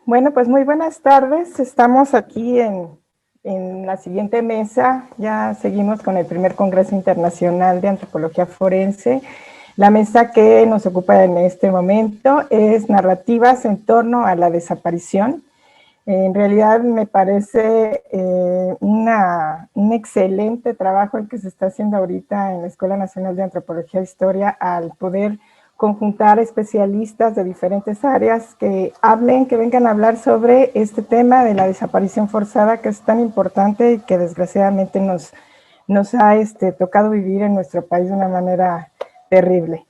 Bueno, pues muy buenas tardes. Estamos aquí en la siguiente mesa. Ya seguimos con el primer Congreso Internacional de Antropología Forense. La mesa que nos ocupa en este momento es narrativas en torno a la desaparición. En realidad me parece un excelente trabajo el que se está haciendo ahorita en la Escuela Nacional de Antropología e Historia al poder conjuntar especialistas de diferentes áreas que vengan a hablar sobre este tema de la desaparición forzada, que es tan importante y que desgraciadamente nos ha tocado vivir en nuestro país de una manera terrible.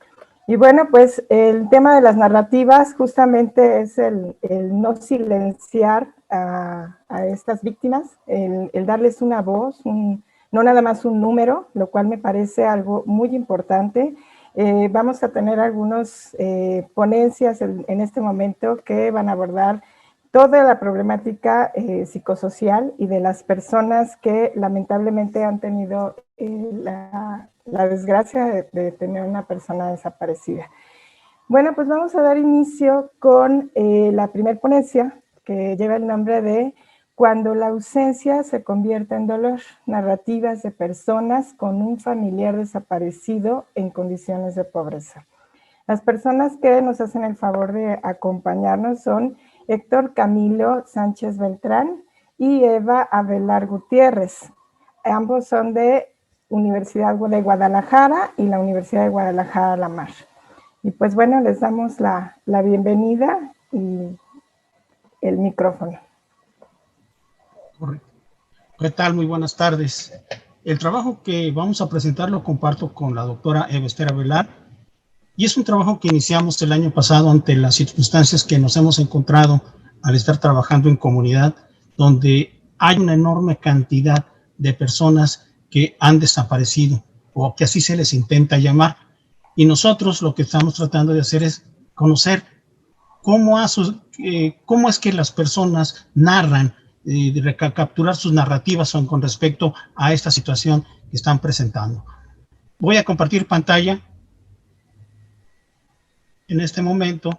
Y bueno, pues el tema de las narrativas justamente es el no silenciar a estas víctimas, el darles una voz, no nada más un número, lo cual me parece algo muy importante. Vamos a tener algunas ponencias en este momento que van a abordar toda la problemática psicosocial y de las personas que lamentablemente han tenido la desgracia de tener una persona desaparecida. Bueno, pues vamos a dar inicio con la primera ponencia que lleva el nombre de Cuando la ausencia se convierte en dolor, narrativas de personas con un familiar desaparecido en condiciones de pobreza. Las personas que nos hacen el favor de acompañarnos son Héctor Camilo Sánchez Beltrán y Eva Avelar Gutiérrez. Ambos son de Universidad de Guadalajara y la Universidad de Guadalajara La Mar. Y pues bueno, les damos la bienvenida y el micrófono. Correcto. ¿Qué tal? Muy buenas tardes. El trabajo que vamos a presentar lo comparto con la doctora Eva Avelar y es un trabajo que iniciamos el año pasado ante las circunstancias que nos hemos encontrado al estar trabajando en comunidad, donde hay una enorme cantidad de personas que han desaparecido o que así se les intenta llamar. Y nosotros lo que estamos tratando de hacer es conocer cómo es que las personas narran, recapturar sus narrativas con respecto a esta situación que están presentando. Voy a compartir pantalla en este momento.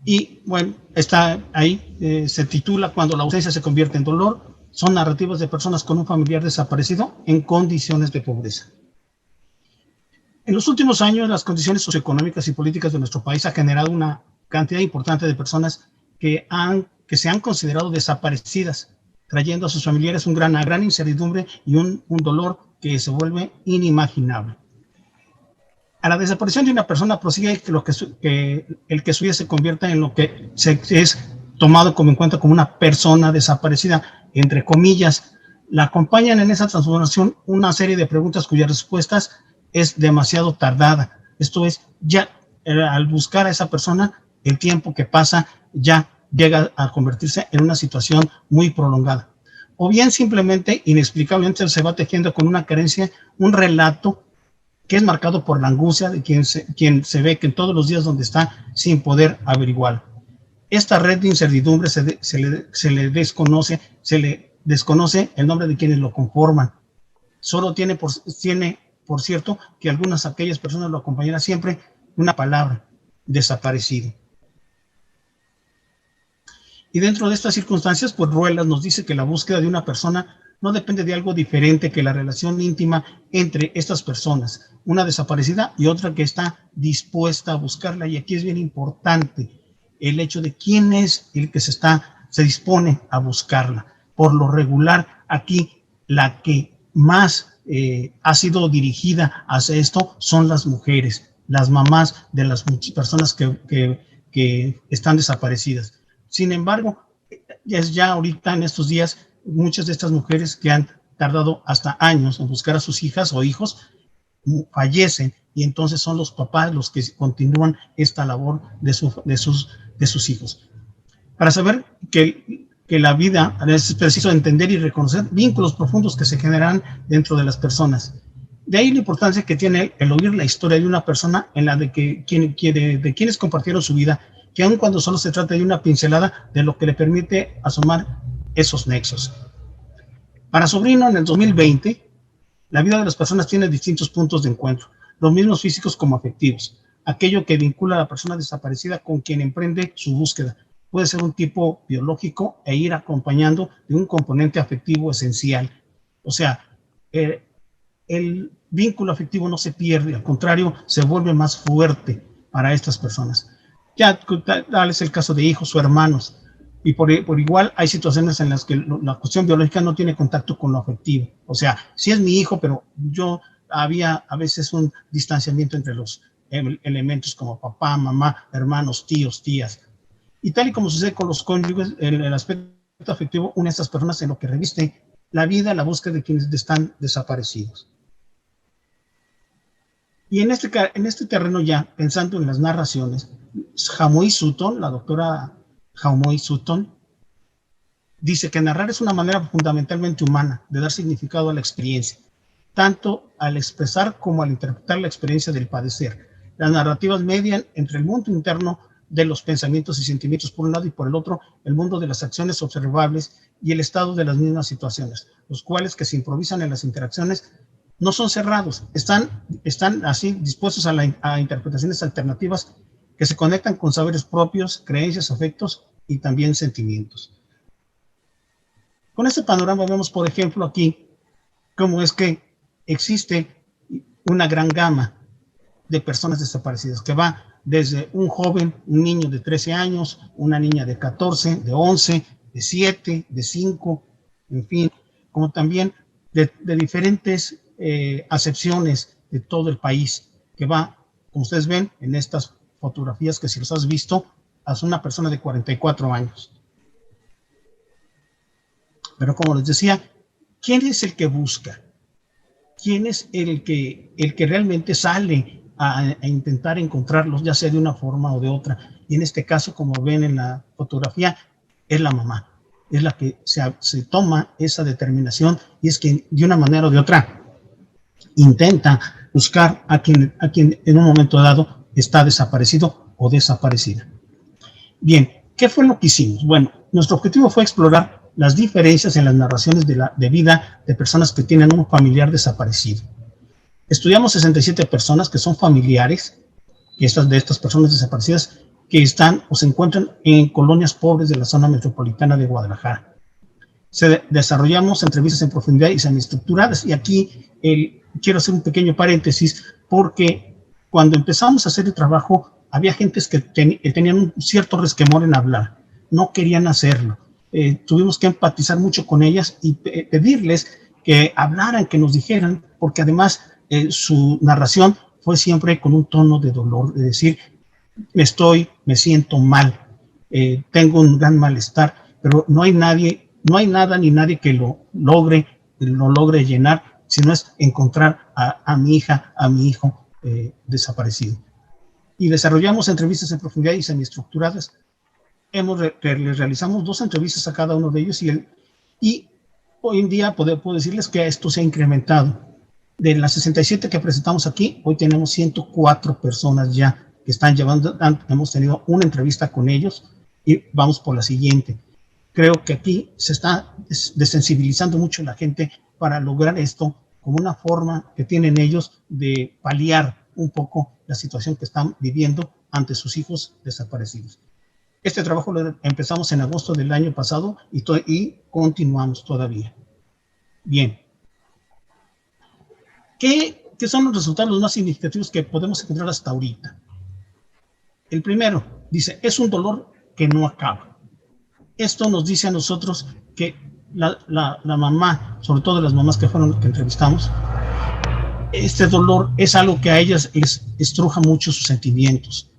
Y bueno, está ahí, se titula Cuando la ausencia se convierte en dolor. Son narrativas de personas con un familiar desaparecido en condiciones de pobreza. En los últimos años, las condiciones socioeconómicas y políticas de nuestro país han generado una cantidad importante de personas que se han considerado desaparecidas, trayendo a sus familiares una gran incertidumbre y un dolor que se vuelve inimaginable. A la desaparición de una persona prosigue el que su vida se convierta en lo que es tomado como en cuenta como una persona desaparecida, entre comillas. La acompañan en esa transformación una serie de preguntas cuyas respuestas es demasiado tardada. Esto es, ya al buscar a esa persona, el tiempo que pasa ya llega a convertirse en una situación muy prolongada. O bien simplemente, inexplicablemente, se va tejiendo con una carencia, un relato que es marcado por la angustia de quien se ve que en todos los días donde está sin poder averiguar. Esta red de incertidumbre se le desconoce el nombre de quienes lo conforman. Solo tiene por cierto, que aquellas personas lo acompañarán siempre una palabra: desaparecido. Y dentro de estas circunstancias, pues Ruelas nos dice que la búsqueda de una persona no depende de algo diferente que la relación íntima entre estas personas, una desaparecida y otra que está dispuesta a buscarla. Y aquí es bien importante el hecho de quién es el que se dispone a buscarla. Por lo regular, aquí la que más ha sido dirigida hacia esto son las mujeres, las mamás de las personas que están desaparecidas. Sin embargo, ya ahorita en estos días, muchas de estas mujeres que han tardado hasta años en buscar a sus hijas o hijos fallecen, y entonces son los papás los que continúan esta labor de sus hijos. Para saber que la vida es preciso entender y reconocer vínculos profundos que se generan dentro de las personas. De ahí la importancia que tiene el oír la historia de una persona en la de quienes compartieron su vida, que aun cuando solo se trata de una pincelada de lo que le permite asomar esos nexos. Para Sobrino, en el 2020, la vida de las personas tiene distintos puntos de encuentro, los mismos físicos como afectivos. Aquello que vincula a la persona desaparecida con quien emprende su búsqueda puede ser un tipo biológico e ir acompañando de un componente afectivo esencial. O sea, el vínculo afectivo no se pierde, al contrario, se vuelve más fuerte para estas personas. Ya tal es el caso de hijos o hermanos, y por igual hay situaciones en las que la cuestión biológica no tiene contacto con lo afectivo. O sea, sí es mi hijo, pero había a veces un distanciamiento entre los elementos como papá, mamá, hermanos, tíos, tías. Y tal y como sucede con los cónyuges, el aspecto afectivo une a estas personas en lo que reviste la vida, la búsqueda de quienes están desaparecidos. Y en este terreno ya, pensando en las narraciones, Jamui Sutton, la doctora Jamui Sutton, dice que narrar es una manera fundamentalmente humana de dar significado a la experiencia, tanto al expresar como al interpretar la experiencia del padecer. Las narrativas median entre el mundo interno de los pensamientos y sentimientos por un lado y por el otro el mundo de las acciones observables y el estado de las mismas situaciones, los cuales que se improvisan en las interacciones no son cerrados, están así dispuestos a interpretaciones alternativas que se conectan con saberes propios, creencias, afectos y también sentimientos. Con este panorama vemos, por ejemplo, aquí cómo es que existe una gran gama de personas desaparecidas, que va desde un joven, un niño de 13 años, una niña de 14, de 11, de 7, de 5, en fin, como también de diferentes acepciones de todo el país, que va, como ustedes ven en estas fotografías, que si los has visto, a una persona de 44 años. Pero como les decía, ¿quién es el que busca? ¿Quién es el que realmente sale a intentar encontrarlos, ya sea de una forma o de otra? Y en este caso, como ven en la fotografía, es la mamá, es la que se toma esa determinación y es quien de una manera o de otra intenta buscar a quien en un momento dado está desaparecido o desaparecida. Bien, ¿qué fue lo que hicimos? Bueno, nuestro objetivo fue explorar las diferencias en las narraciones de vida de personas que tienen un familiar desaparecido. Estudiamos 67 personas que son familiares de estas personas desaparecidas que están o se encuentran en colonias pobres de la zona metropolitana de Guadalajara. Desarrollamos entrevistas en profundidad y semiestructuradas, y aquí quiero hacer un pequeño paréntesis porque cuando empezamos a hacer el trabajo había gentes que tenían un cierto resquemor en hablar, no querían hacerlo. Tuvimos que empatizar mucho con ellas y pedirles que hablaran, que nos dijeran, porque además su narración fue siempre con un tono de dolor, de decir, me siento mal, tengo un gran malestar, pero no hay nada ni nadie que lo logre llenar, sino es encontrar a mi hija, a mi hijo desaparecido. Y desarrollamos entrevistas en profundidad y semiestructuradas. Les realizamos 2 entrevistas a cada uno de ellos y hoy en día puedo decirles que esto se ha incrementado. De las 67 que presentamos aquí, hoy tenemos 104 personas ya que están llevando, hemos tenido una entrevista con ellos y vamos por la siguiente. Creo que aquí se está desensibilizando mucho la gente para lograr esto como una forma que tienen ellos de paliar un poco la situación que están viviendo ante sus hijos desaparecidos. Este trabajo lo empezamos en agosto del año pasado y continuamos todavía. Bien. ¿Qué son los resultados más significativos que podemos encontrar hasta ahorita? El primero, dice, es un dolor que no acaba. Esto nos dice a nosotros que la mamá, sobre todo las mamás que entrevistamos, este dolor es algo que a ellas les estruja mucho sus sentimientos,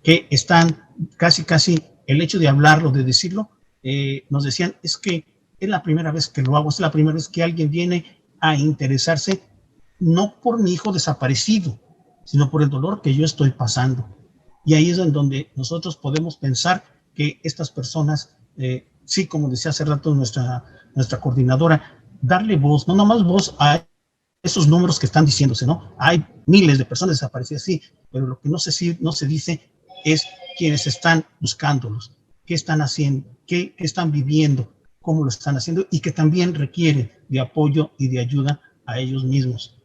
que están casi el hecho de hablarlo, de decirlo, nos decían, es que es la primera vez que lo hago, es la primera vez que alguien viene a interesarse, no por mi hijo desaparecido, sino por el dolor que yo estoy pasando. Y ahí es en donde nosotros podemos pensar que estas personas, sí, como decía hace rato nuestra coordinadora, darle voz, no nomás voz a esos números que están diciéndose, ¿no? Hay miles de personas desaparecidas, sí, pero lo que no se dice es quiénes están buscándolos, qué están haciendo, qué están viviendo, cómo lo están haciendo, y que también requiere de apoyo y de ayuda a ellos mismos.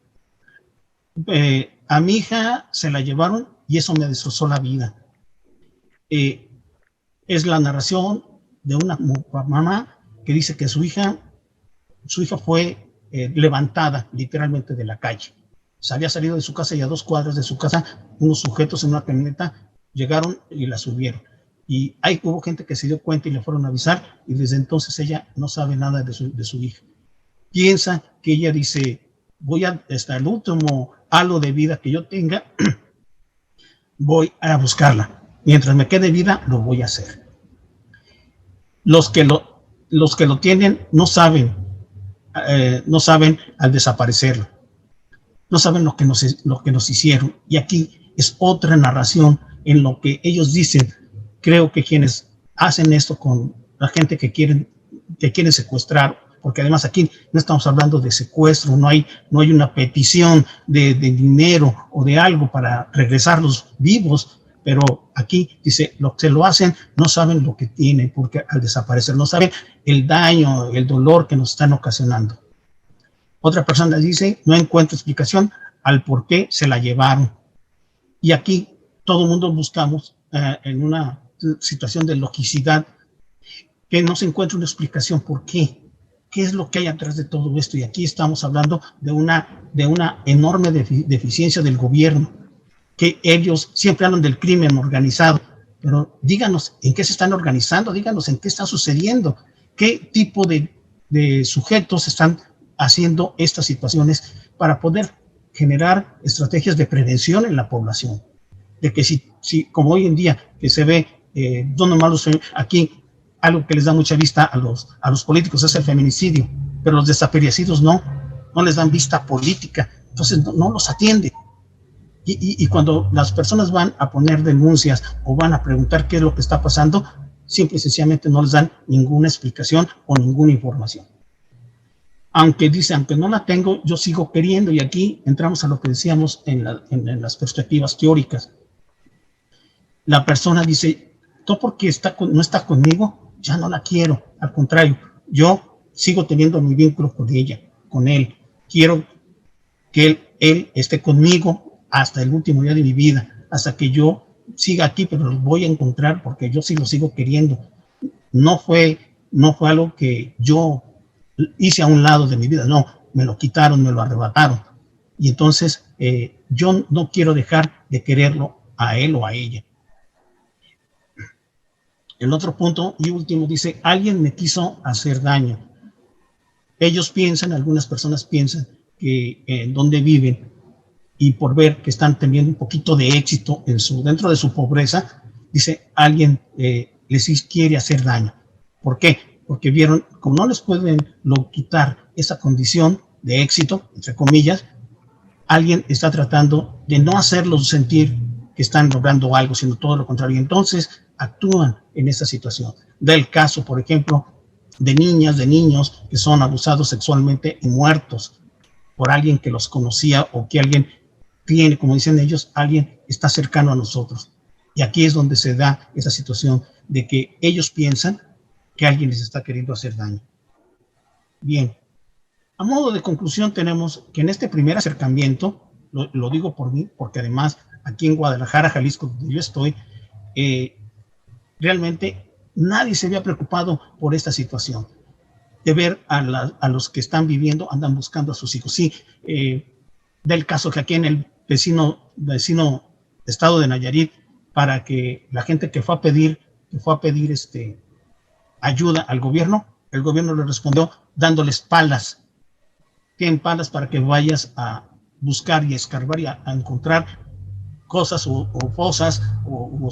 A mi hija se la llevaron y eso me destrozó la vida. Es la narración de una mamá que dice que su hija fue levantada literalmente de la calle. Se había salido de su casa y a 2 cuadras de su casa unos sujetos en una camioneta llegaron y la subieron. Y ahí hubo gente que se dio cuenta y le fueron a avisar, y desde entonces ella no sabe nada de su hija. Piensa que ella dice, voy hasta el último halo de vida que yo tenga, voy a buscarla. Mientras me quede vida, lo voy a hacer. Los que lo tienen no saben al desaparecerlo. No saben lo que nos hicieron. Y aquí es otra narración en lo que ellos dicen. Creo que quienes hacen esto con la gente que quieren secuestrar, porque además aquí no estamos hablando de secuestro, no hay una petición de dinero o de algo para regresarlos vivos, pero aquí dice, lo que lo hacen no saben lo que tienen, porque al desaparecer no saben el daño, el dolor que nos están ocasionando. Otra persona dice, no encuentro explicación al por qué se la llevaron. Y aquí todo el mundo buscamos en una situación de logicidad que no se encuentra una explicación por qué. ¿Qué es lo que hay atrás de todo esto? Y aquí estamos hablando de una enorme deficiencia del gobierno, que ellos siempre hablan del crimen organizado, pero díganos en qué se están organizando, díganos en qué está sucediendo, qué tipo de sujetos están haciendo estas situaciones para poder generar estrategias de prevención en la población. De que si como hoy en día que se ve, aquí algo que les da mucha vista a los políticos es el feminicidio, pero los desaparecidos no les dan vista política, entonces no los atiende. Y cuando las personas van a poner denuncias o van a preguntar qué es lo que está pasando, simple y sencillamente no les dan ninguna explicación o ninguna información. Aunque no la tengo, yo sigo queriendo, y aquí entramos a lo que decíamos en las perspectivas teóricas. La persona dice, todo porque no está conmigo, ya no la quiero. Al contrario, yo sigo teniendo mi vínculo con ella, con él. Quiero que él esté conmigo hasta el último día de mi vida, hasta que yo siga aquí, pero los voy a encontrar porque yo sí lo sigo queriendo. No fue algo que yo hice a un lado de mi vida, no, me lo quitaron, me lo arrebataron. Y entonces yo no quiero dejar de quererlo a él o a ella. El otro punto y último dice, alguien me quiso hacer daño. Algunas personas piensan que donde viven, y por ver que están teniendo un poquito de éxito dentro de su pobreza, dice, alguien les quiere hacer daño. ¿Por qué? Porque vieron, como no les pueden quitar esa condición de éxito, entre comillas, alguien está tratando de no hacerlos sentir que están logrando algo, sino todo lo contrario. Entonces actúan en esa situación. Del caso, por ejemplo, de niñas, de niños que son abusados sexualmente y muertos por alguien que los conocía, o que alguien tiene, como dicen ellos, alguien está cercano a nosotros. Y aquí es donde se da esa situación de que ellos piensan que alguien les está queriendo hacer daño. Bien, a modo de conclusión tenemos que en este primer acercamiento, lo digo por mí, porque además aquí en Guadalajara, Jalisco, donde yo estoy, realmente nadie se había preocupado por esta situación, de ver a los que están viviendo, andan buscando a sus hijos. Sí, del caso que aquí en el vecino estado de Nayarit, para que la gente que fue a pedir ayuda al gobierno, el gobierno le respondió dándoles palas. Tienen palas para que vayas a buscar y a escarbar y a encontrar cosas o fosas o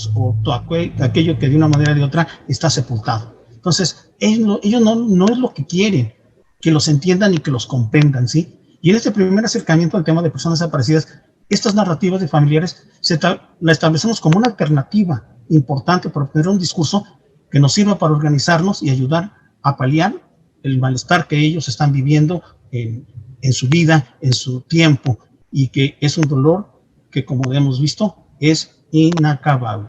aquello que de una manera o de otra está sepultado. Entonces, ellos no es lo que quieren, que los entiendan y que los comprendan, ¿sí? Y en este primer acercamiento al tema de personas desaparecidas, estas narrativas de familiares la establecemos como una alternativa importante para obtener un discurso que nos sirva para organizarnos y ayudar a paliar el malestar que ellos están viviendo en en su vida, en su tiempo, y que es un dolor que, como hemos visto, es inacabable.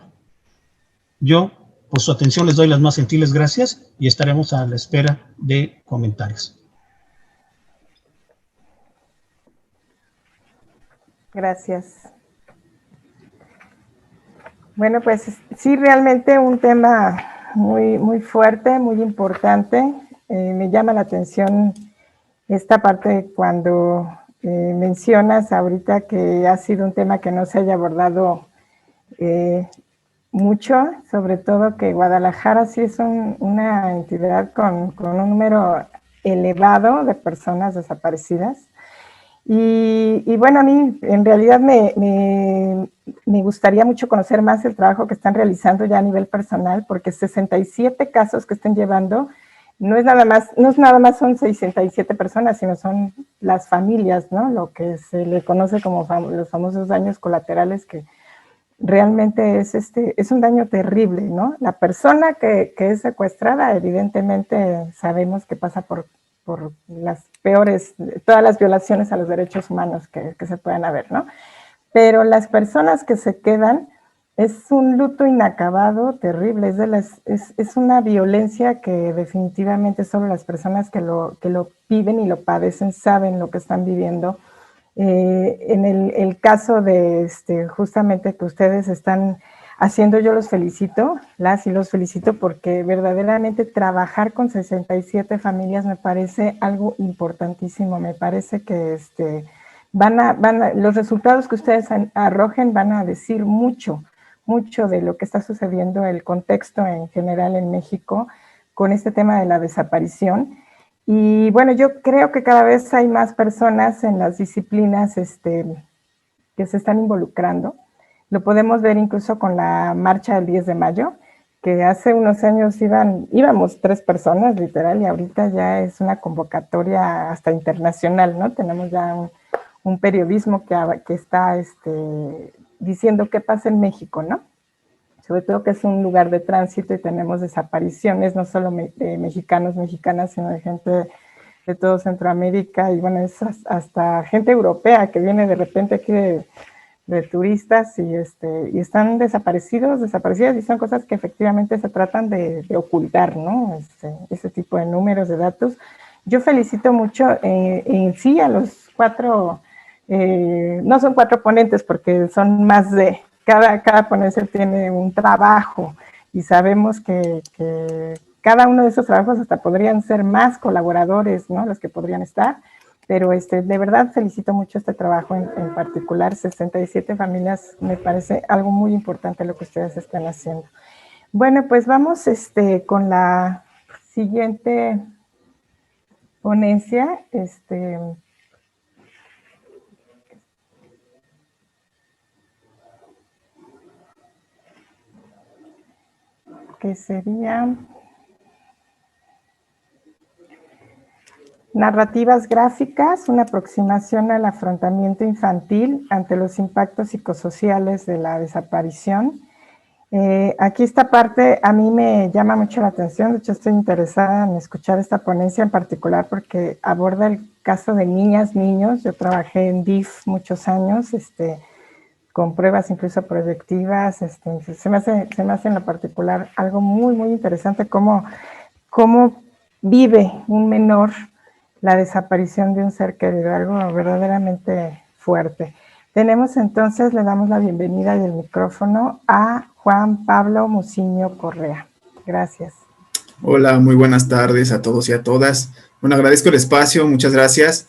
Yo, por su atención, les doy las más gentiles gracias y estaremos a la espera de comentarios. Gracias. Bueno, pues sí, realmente un tema muy fuerte, muy importante. Me llama la atención esta parte cuando mencionas ahorita que ha sido un tema que no se haya abordado mucho, sobre todo que Guadalajara sí es una entidad con un número elevado de personas desaparecidas. Y bueno, a mí en realidad me gustaría mucho conocer más el trabajo que están realizando ya a nivel personal, porque 67 casos que estén llevando, no es nada más son 67 personas, sino son las familias, ¿no? Lo que se le conoce como los famosos daños colaterales, que realmente es un daño terrible, ¿no? La persona que es secuestrada, evidentemente sabemos que pasa por las peores, todas las violaciones a los derechos humanos que se puedan haber, ¿no? Pero las personas que se quedan, es un luto inacabado, terrible, es una violencia que definitivamente solo las personas que lo viven y lo padecen saben lo que están viviendo. En el caso de justamente que ustedes están haciendo, yo los felicito, los felicito porque verdaderamente trabajar con 67 familias me parece algo importantísimo, me parece que los resultados que ustedes arrojen van a decir mucho de lo que está sucediendo, el contexto en general en México con este tema de la desaparición. Y bueno, yo creo que cada vez hay más personas en las disciplinas que se están involucrando. Lo podemos ver incluso con la marcha del 10 de mayo, que hace unos años íbamos 3 personas, literal, y ahorita ya es una convocatoria hasta internacional, ¿no? Tenemos ya un periodismo que está diciendo qué pasa en México, ¿no? Sobre todo que es un lugar de tránsito y tenemos desapariciones, no solo de mexicanos, mexicanas, sino de gente de todo Centroamérica, y bueno, es hasta gente europea que viene de repente aquí de turistas y están desaparecidas, y son cosas que efectivamente se tratan de ocultar, ¿no? Ese tipo de números, de datos. Yo felicito mucho en sí a los 4, no son 4 ponentes porque son más de, cada ponencia tiene un trabajo y sabemos que cada uno de esos trabajos hasta podrían ser más colaboradores, ¿no? Los que podrían estar, pero de verdad felicito mucho este trabajo en particular, 67 familias, me parece algo muy importante lo que ustedes están haciendo. Bueno, pues vamos con la siguiente ponencia, que sería narrativas gráficas, una aproximación al afrontamiento infantil ante los impactos psicosociales de la desaparición. Aquí esta parte a mí me llama mucho la atención, de hecho estoy interesada en escuchar esta ponencia en particular porque aborda el caso de niñas, niños. Yo trabajé en DIF muchos años, con pruebas incluso proyectivas, se me hace en lo particular algo muy interesante cómo vive un menor la desaparición de un ser querido, algo verdaderamente fuerte. Tenemos entonces, le damos la bienvenida y el micrófono a Juan Pablo Muciño Correa. Gracias. Hola, muy buenas tardes a todos y a todas. Bueno, agradezco el espacio, muchas gracias.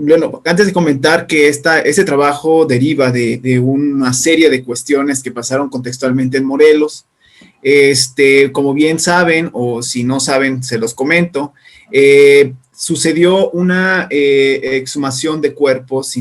Bueno, antes de comentar que ese trabajo deriva de una serie de cuestiones que pasaron contextualmente en Morelos. Como bien saben, o si no saben, se los comento, sucedió una inhumación de cuerpos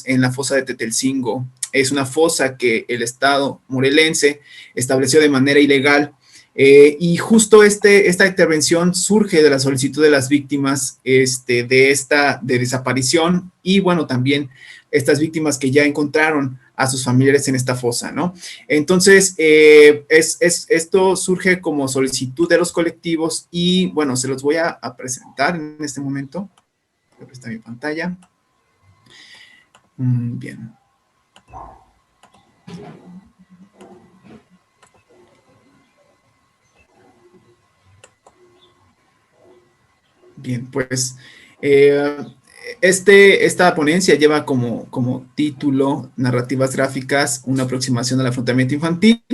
en la fosa de Tetelcingo. Es una fosa que el Estado morelense estableció de manera ilegal. Y justo esta intervención surge de la solicitud de las víctimas de desaparición y, bueno, también estas víctimas que ya encontraron a sus familiares en esta fosa, ¿no? Entonces, esto surge como solicitud de los colectivos y, bueno, se los voy a presentar en este momento. Voy a prestar mi pantalla. Bien. Bien, pues esta ponencia lleva como título Narrativas gráficas, una aproximación al afrontamiento infantil,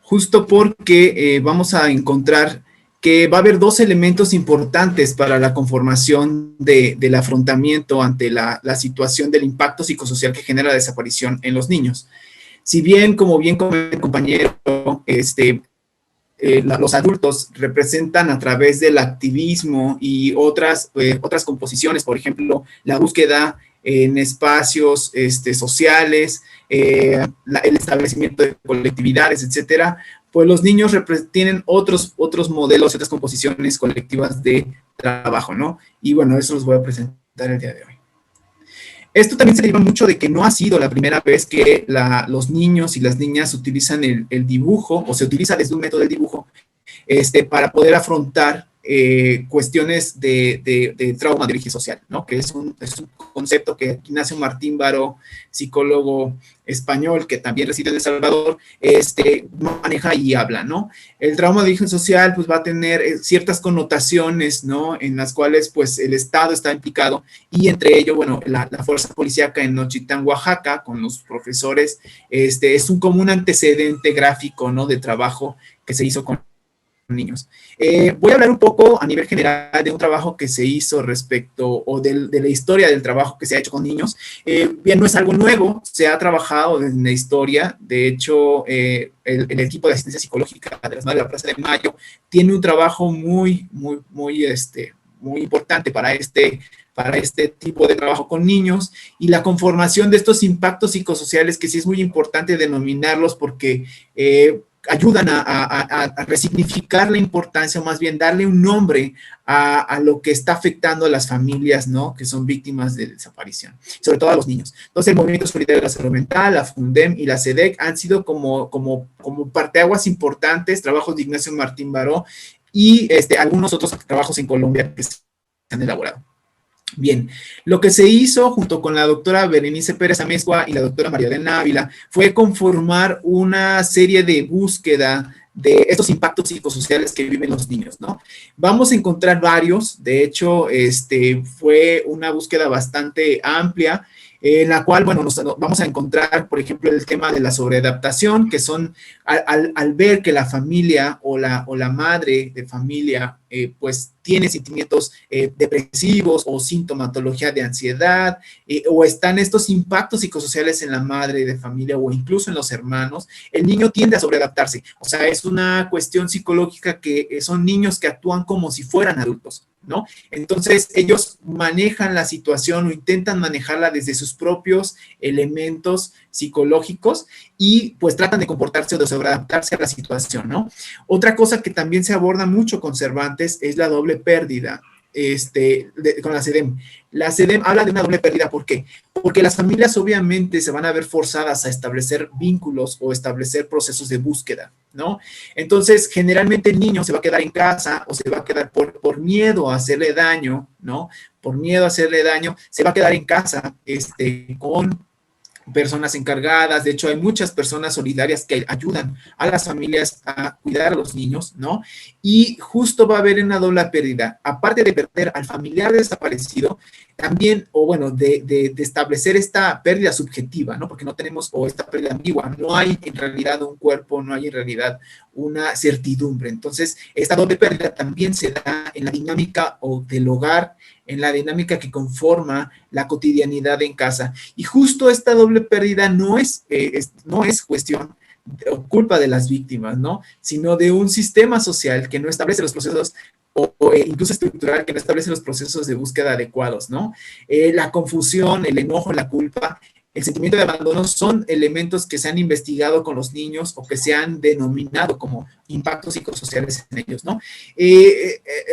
justo porque vamos a encontrar que va a haber dos elementos importantes para la conformación del afrontamiento ante la situación del impacto psicosocial que genera la desaparición en los niños. Si bien, como bien comentó el compañero, los adultos representan a través del activismo y otras composiciones, por ejemplo, la búsqueda en espacios sociales, el establecimiento de colectividades, etcétera, pues los niños tienen otros modelos, otras composiciones colectivas de trabajo, ¿no? Y bueno, eso los voy a presentar el día de hoy. Esto también se deriva mucho de que no ha sido la primera vez que los niños y las niñas utilizan el dibujo, o se utiliza desde un método del dibujo, para poder afrontar cuestiones de trauma de origen social, ¿no? Que es un concepto que Ignacio Martín Baró, psicólogo español que también reside en El Salvador, maneja y habla, ¿no? El trauma de origen social pues va a tener ciertas connotaciones, ¿no? En las cuales pues el Estado está implicado y entre ello, bueno, la fuerza policíaca en Nochitán, Oaxaca, con los profesores, es un común antecedente gráfico, ¿no? De trabajo que se hizo con niños. Voy a hablar un poco a nivel general de un trabajo que se hizo respecto o de la historia del trabajo que se ha hecho con niños. Bien, no es algo nuevo, se ha trabajado desde la historia. De hecho, el equipo de asistencia psicológica de las Madres de la Plaza de Mayo tiene un trabajo muy importante para este tipo de trabajo con niños y la conformación de estos impactos psicosociales que sí es muy importante denominarlos porque ayudan a resignificar la importancia, o más bien darle un nombre a lo que está afectando a las familias, ¿no? Que son víctimas de desaparición, sobre todo a los niños. Entonces, el Movimiento Solidario de la Salud Mental, la FUNDEM y la SEDEC han sido como parteaguas importantes, trabajos de Ignacio Martín Baró y algunos otros trabajos en Colombia que se han elaborado. Bien, lo que se hizo junto con la doctora Berenice Pérez Amezcua y la doctora María Elena Ávila fue conformar una serie de búsqueda de estos impactos psicosociales que viven los niños, ¿no? Vamos a encontrar varios, de hecho, fue una búsqueda bastante amplia, en la cual, bueno, vamos a encontrar, por ejemplo, el tema de la sobreadaptación, que son al ver que la familia o la madre de familia, pues, tiene sentimientos depresivos o sintomatología de ansiedad, o están estos impactos psicosociales en la madre de familia o incluso en los hermanos, el niño tiende a sobreadaptarse. O sea, es una cuestión psicológica que son niños que actúan como si fueran adultos, ¿no? Entonces, ellos manejan la situación o intentan manejarla desde sus propios elementos psicológicos y pues tratan de comportarse o de sobreadaptarse a la situación, ¿no? Otra cosa que también se aborda mucho con Cervantes es la doble pérdida. Con la SEDEM. La SEDEM habla de una doble pérdida, ¿por qué? Porque las familias obviamente se van a ver forzadas a establecer vínculos o establecer procesos de búsqueda, ¿no? Entonces, generalmente el niño se va a quedar en casa o se va a quedar por miedo a hacerle daño, ¿no? Por miedo a hacerle daño, se va a quedar en casa con personas encargadas. De hecho, hay muchas personas solidarias que ayudan a las familias a cuidar a los niños, ¿no? Y justo va a haber una doble pérdida. Aparte de perder al familiar desaparecido, también, o bueno, de establecer esta pérdida subjetiva, ¿no? Porque no tenemos, o esta pérdida ambigua, no hay en realidad un cuerpo, no hay en realidad una certidumbre. Entonces, esta doble pérdida también se da en la dinámica o del hogar, en la dinámica que conforma la cotidianidad en casa. Y justo esta doble pérdida no es cuestión o culpa de las víctimas, ¿no? Sino de un sistema social que no establece los procesos o incluso estructural que no establece los procesos de búsqueda adecuados, ¿no? La confusión, el enojo, la culpa, el sentimiento de abandono son elementos que se han investigado con los niños o que se han denominado como impactos psicosociales en ellos, ¿no?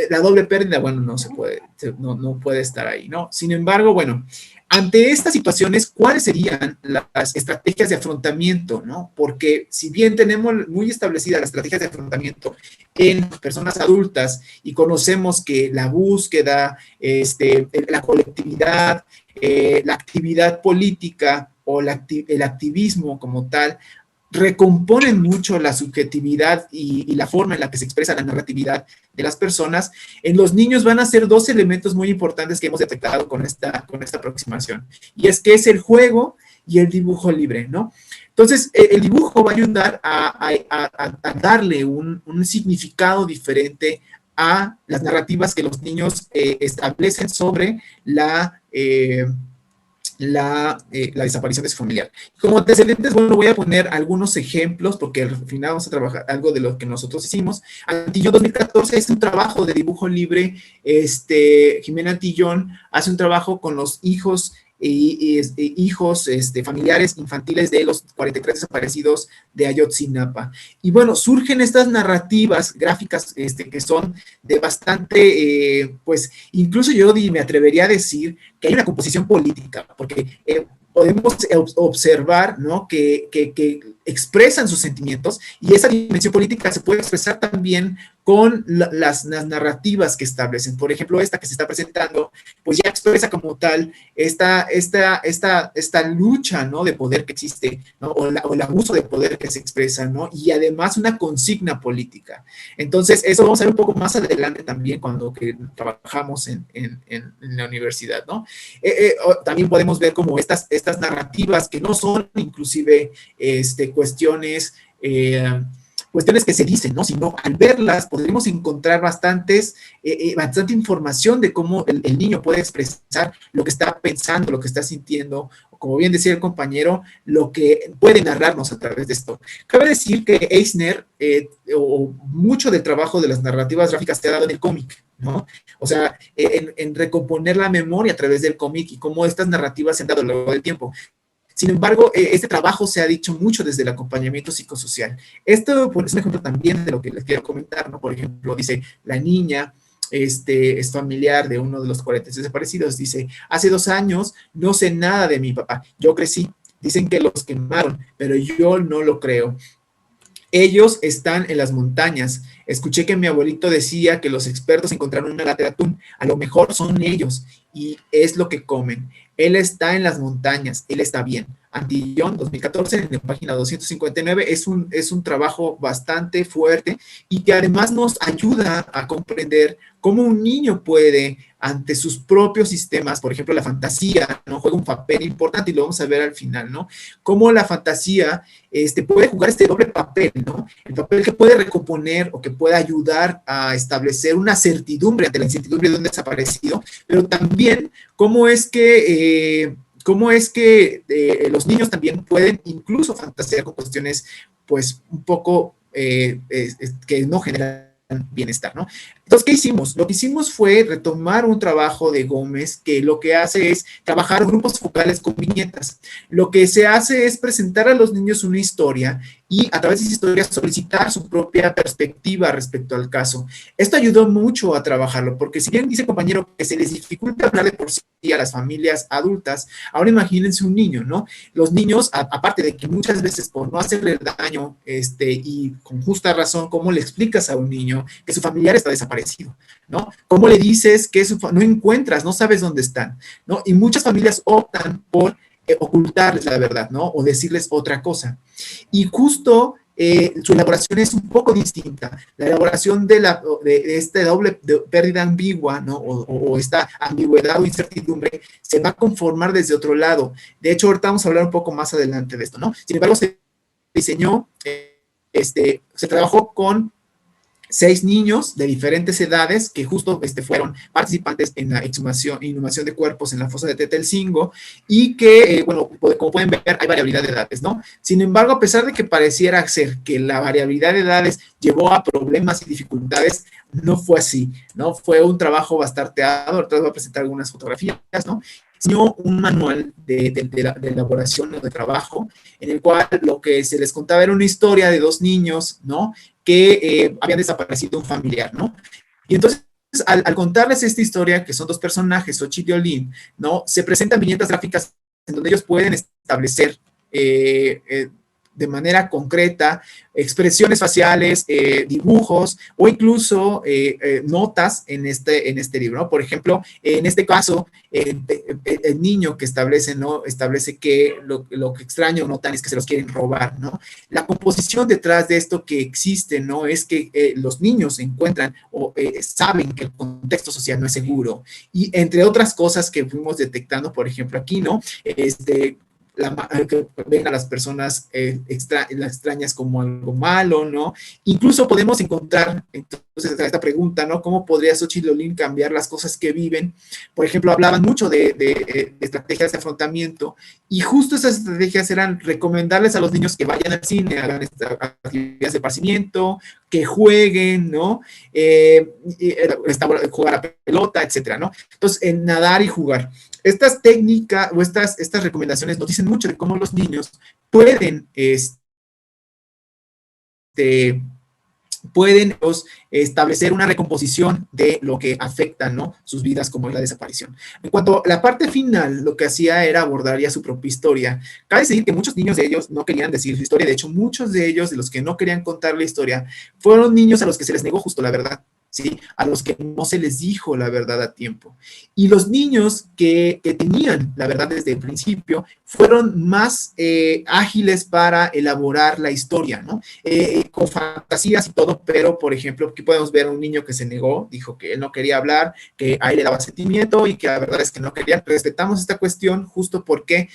La doble pérdida, bueno, no se puede no puede estar ahí, ¿no? Sin embargo, bueno, ante estas situaciones, ¿cuáles serían las estrategias de afrontamiento, no? Porque si bien tenemos muy establecidas las estrategias de afrontamiento en personas adultas y conocemos que la búsqueda, la colectividad, la actividad política o el activismo como tal, recomponen mucho la subjetividad y la forma en la que se expresa la narratividad de las personas. En los niños van a ser dos elementos muy importantes que hemos detectado con esta aproximación, y es que es el juego y el dibujo libre, ¿no? Entonces, el dibujo va a ayudar a darle un significado diferente a las narrativas que los niños establecen sobre la desaparición de su familiar. Como antecedentes, bueno, voy a poner algunos ejemplos porque al final vamos a trabajar algo de lo que nosotros hicimos. Antillón 2014 es un trabajo de dibujo libre. Jimena Antillón hace un trabajo con los hijos familiares infantiles de los 43 desaparecidos de Ayotzinapa. Y bueno, surgen estas narrativas gráficas que son de bastante, pues, incluso yo me atrevería a decir que hay una composición política, porque podemos observar, ¿no?, que expresan sus sentimientos, y esa dimensión política se puede expresar también con las narrativas que establecen. Por ejemplo, esta que se está presentando, pues ya expresa como tal esta lucha, ¿no?, de poder que existe, ¿no?, o el abuso de poder que se expresa, ¿no?, y además una consigna política. Entonces, eso vamos a ver un poco más adelante también cuando trabajamos en la universidad, ¿no? También podemos ver como estas narrativas que no son inclusive cuestiones que se dicen, ¿no?, sino al verlas podremos encontrar bastante información de cómo el niño puede expresar lo que está pensando, lo que está sintiendo, o como bien decía el compañero, lo que puede narrarnos a través de esto. Cabe decir que Eisner, o mucho del trabajo de las narrativas gráficas se ha dado en el cómic, ¿no? O sea, en recomponer la memoria a través del cómic y cómo estas narrativas se han dado a lo largo del tiempo. Sin embargo, este trabajo se ha dicho mucho desde el acompañamiento psicosocial. Esto es un ejemplo también de lo que les quiero comentar, ¿no? Por ejemplo, dice, la niña es familiar de uno de los 46 desaparecidos, dice, hace 2 años no sé nada de mi papá, yo crecí, dicen que los quemaron, pero yo no lo creo. Ellos están en las montañas. Escuché que mi abuelito decía que los expertos encontraron una lata de atún. A lo mejor son ellos y es lo que comen. Él está en las montañas, él está bien. Antillón 2014, en la página 259, es un trabajo bastante fuerte y que además nos ayuda a comprender cómo un niño puede, ante sus propios sistemas, por ejemplo, la fantasía, ¿no?, juega un papel importante, y lo vamos a ver al final, ¿no? Cómo la fantasía puede jugar este doble papel, ¿no? El papel que puede recomponer o que puede ayudar a establecer una certidumbre ante la incertidumbre de un desaparecido, pero también cómo es que los niños también pueden incluso fantasear con cuestiones, pues, un poco que no generan bienestar, ¿no? Entonces, ¿qué hicimos? Lo que hicimos fue retomar un trabajo de Gómez, que lo que hace es trabajar grupos focales con viñetas. Lo que se hace es presentar a los niños una historia y a través de esa historia solicitar su propia perspectiva respecto al caso. Esto ayudó mucho a trabajarlo, porque si bien dice el compañero que se les dificulta hablar de por sí a las familias adultas, ahora imagínense un niño, ¿no? Los niños, aparte de que muchas veces por no hacerle daño, y con justa razón, ¿cómo le explicas a un niño que su familiar está desaparecido, ¿no? ¿Cómo le dices que no encuentras, no sabes dónde están, ¿no? Y muchas familias optan por ocultarles la verdad, ¿no? O decirles otra cosa. Y justo su elaboración es un poco distinta. La elaboración de esta doble pérdida ambigua, ¿no?, o esta ambigüedad o incertidumbre se va a conformar desde otro lado. De hecho, ahorita vamos a hablar un poco más adelante de esto, ¿no? Sin embargo, se diseñó, se trabajó con 6 niños de diferentes edades que justo fueron participantes en la inhumación de cuerpos en la fosa de Tetelcingo, y que, bueno, como pueden ver, hay variabilidad de edades, ¿no? Sin embargo, a pesar de que pareciera ser que la variabilidad de edades llevó a problemas y dificultades, no fue así, ¿no? Fue un trabajo bastante arduo. Ahorita les voy a presentar algunas fotografías, ¿no? Sino un manual de elaboración o de trabajo, en el cual lo que se les contaba era una historia de 2 niños, ¿no?, que habían desaparecido un familiar, ¿no? Y entonces al contarles esta historia, que son dos personajes, Xochitl y Olin, ¿no? Se presentan viñetas gráficas en donde ellos pueden establecer de manera concreta expresiones faciales, dibujos o incluso notas en este libro, ¿no? Por ejemplo, en este caso, el niño que establece, ¿no? Establece que lo que extraña o notan es que se los quieren robar, ¿no? La composición detrás de esto que existe, ¿no? Es que los niños se encuentran o saben que el contexto social no es seguro. Y entre otras cosas que fuimos detectando, por ejemplo, aquí, ¿no? Que ven a las personas las extrañas como algo malo, ¿no? Incluso podemos encontrar, entonces, esta pregunta, ¿no? ¿Cómo podría Xochitl y Olin cambiar las cosas que viven? Por ejemplo, hablaban mucho de estrategias de afrontamiento, y justo esas estrategias eran recomendarles a los niños que vayan al cine, hagan actividades de esparcimiento, que jueguen, ¿no? Jugar a pelota, etcétera, ¿no? Entonces, nadar y jugar. Estas técnicas o estas recomendaciones nos dicen mucho de cómo los niños pueden, establecer una recomposición de lo que afecta, ¿no? Sus vidas, como la desaparición. En cuanto a la parte final, lo que hacía era abordar ya su propia historia. Cabe decir que muchos niños de ellos no querían decir su historia. De hecho, muchos de ellos, de los que no querían contar la historia, fueron niños a los que se les negó justo la verdad, ¿sí? A los que no se les dijo la verdad a tiempo. Y los niños que tenían la verdad desde el principio fueron más ágiles para elaborar la historia, ¿no? Con fantasías y todo, pero, por ejemplo, aquí podemos ver a un niño que se negó, dijo que él no quería hablar, que a él le daba sentimiento y que la verdad es que no quería. Respetamos esta cuestión justo porque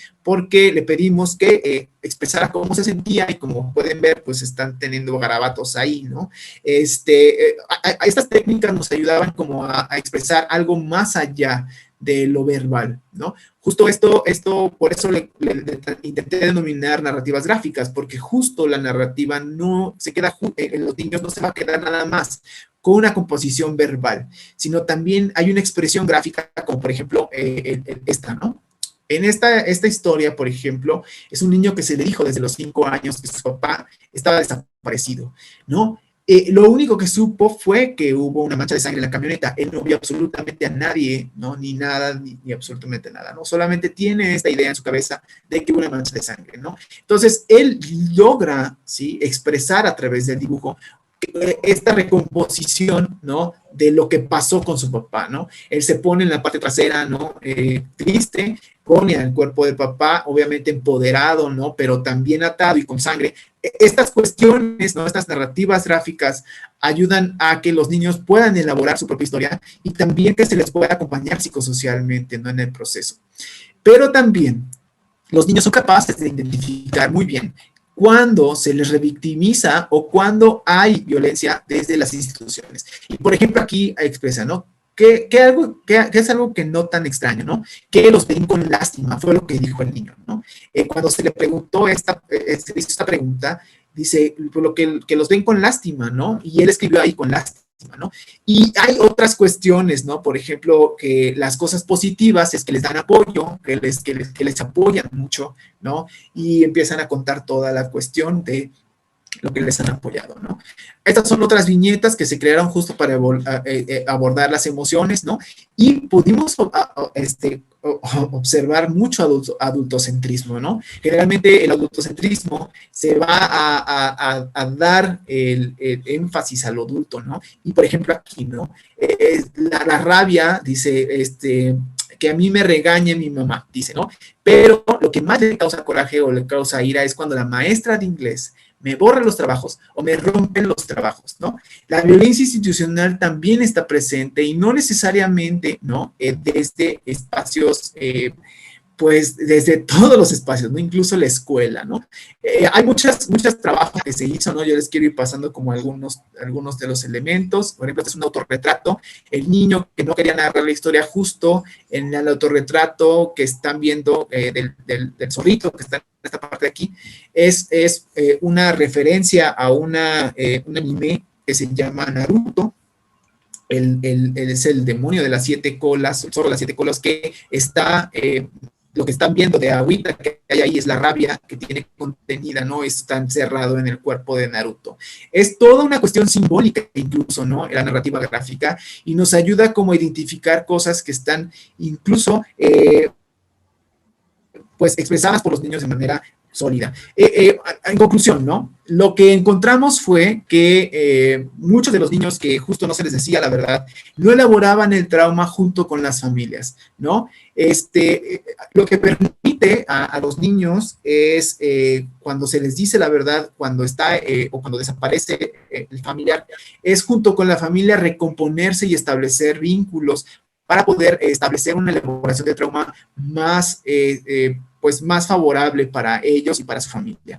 le pedimos que expresara cómo se sentía, y como pueden ver, pues están teniendo garabatos ahí, ¿no? Estas técnicas nos ayudaban como a expresar algo más allá de lo verbal, ¿no? Justo esto por eso le intenté denominar narrativas gráficas, porque justo la narrativa no se queda, en los niños no se va a quedar nada más con una composición verbal, sino también hay una expresión gráfica, como por ejemplo esta, ¿no? En esta historia, por ejemplo, es un niño que se le dijo desde los 5 años que su papá estaba desaparecido, ¿no? Lo único que supo fue que hubo una mancha de sangre en la camioneta. Él no vio absolutamente a nadie, ¿no? Ni nada, ni absolutamente nada, ¿no? Solamente tiene esta idea en su cabeza de que hubo una mancha de sangre, ¿no? Entonces, él logra, ¿sí?, expresar a través del dibujo esta recomposición, ¿no?, de lo que pasó con su papá, ¿no? Él se pone en la parte trasera, ¿no?, triste, pone al cuerpo del papá, obviamente empoderado, ¿no?, pero también atado y con sangre. Estas cuestiones, ¿no?, estas narrativas gráficas ayudan a que los niños puedan elaborar su propia historia y también que se les pueda acompañar psicosocialmente, ¿no?, en el proceso. Pero también los niños son capaces de identificar muy bien cuando se les revictimiza o cuando hay violencia desde las instituciones. Y por ejemplo aquí expresa, ¿no?, que es algo que no tan extraño, ¿no?, que los ven con lástima, fue lo que dijo el niño, ¿no? Cuando se le preguntó se hizo esta pregunta, dice, por lo que los ven con lástima, ¿no? Y él escribió ahí con lástima, ¿no? Y hay otras cuestiones, ¿no? Por ejemplo, que las cosas positivas es que les dan apoyo, que les apoyan mucho, ¿no? Y empiezan a contar toda la cuestión de lo que les han apoyado, ¿no? Estas son otras viñetas que se crearon justo para abordar las emociones, ¿no? Y pudimos observar mucho adultocentrismo, ¿no? Generalmente el adultocentrismo se va a dar el énfasis a lo adulto, ¿no? Y por ejemplo aquí, ¿no? La rabia, dice, que a mí me regañe mi mamá, dice, ¿no? Pero lo que más le causa coraje o le causa ira es cuando la maestra de inglés me borra los trabajos o me rompen los trabajos, ¿no? La violencia institucional también está presente y no necesariamente, ¿no?, desde espacios, pues desde todos los espacios, ¿no? Incluso la escuela, ¿no? Hay muchos trabajos que se hizo, ¿no? Yo les quiero ir pasando como algunos de los elementos. Por ejemplo, este es un autorretrato. El niño que no quería narrar la historia, justo en el autorretrato que están viendo del zorrito que está en esta parte de aquí, es una referencia a un anime que se llama Naruto. Es el demonio de las 7 colas, el zorro de las 7 colas, que está lo que están viendo de agüita que hay ahí es la rabia que tiene contenida, ¿no? Está encerrado en el cuerpo de Naruto. Es toda una cuestión simbólica incluso, ¿no? La narrativa gráfica, y nos ayuda como a identificar cosas que están incluso, pues, expresadas por los niños de manera sólida. En conclusión, ¿no? Lo que encontramos fue que muchos de los niños que justo no se les decía la verdad, no elaboraban el trauma junto con las familias, ¿no? Lo que permite a los niños es cuando se les dice la verdad, cuando está o cuando desaparece el familiar, es junto con la familia recomponerse y establecer vínculos para poder establecer una elaboración de trauma más pues más favorable para ellos y para su familia.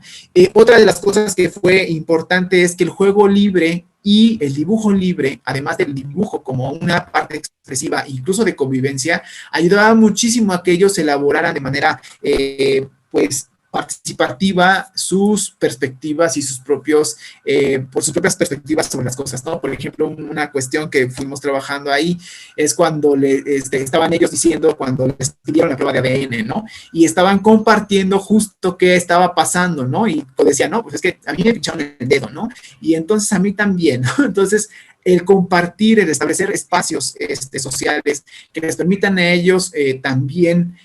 Otra de las cosas que fue importante es que el juego libre y el dibujo libre, además del dibujo como una parte expresiva, incluso de convivencia, ayudaba muchísimo a que ellos elaboraran de manera, pues, participativa sus perspectivas y sus propias perspectivas sobre las cosas, ¿no? Por ejemplo, una cuestión que fuimos trabajando ahí es cuando estaban ellos diciendo, cuando les pidieron la prueba de ADN, ¿no? Y estaban compartiendo justo qué estaba pasando, ¿no? Y decían, no, pues es que a mí me pincharon el dedo, ¿no? Y entonces a mí también, ¿no? Entonces, el compartir, el establecer espacios sociales que les permitan a ellos también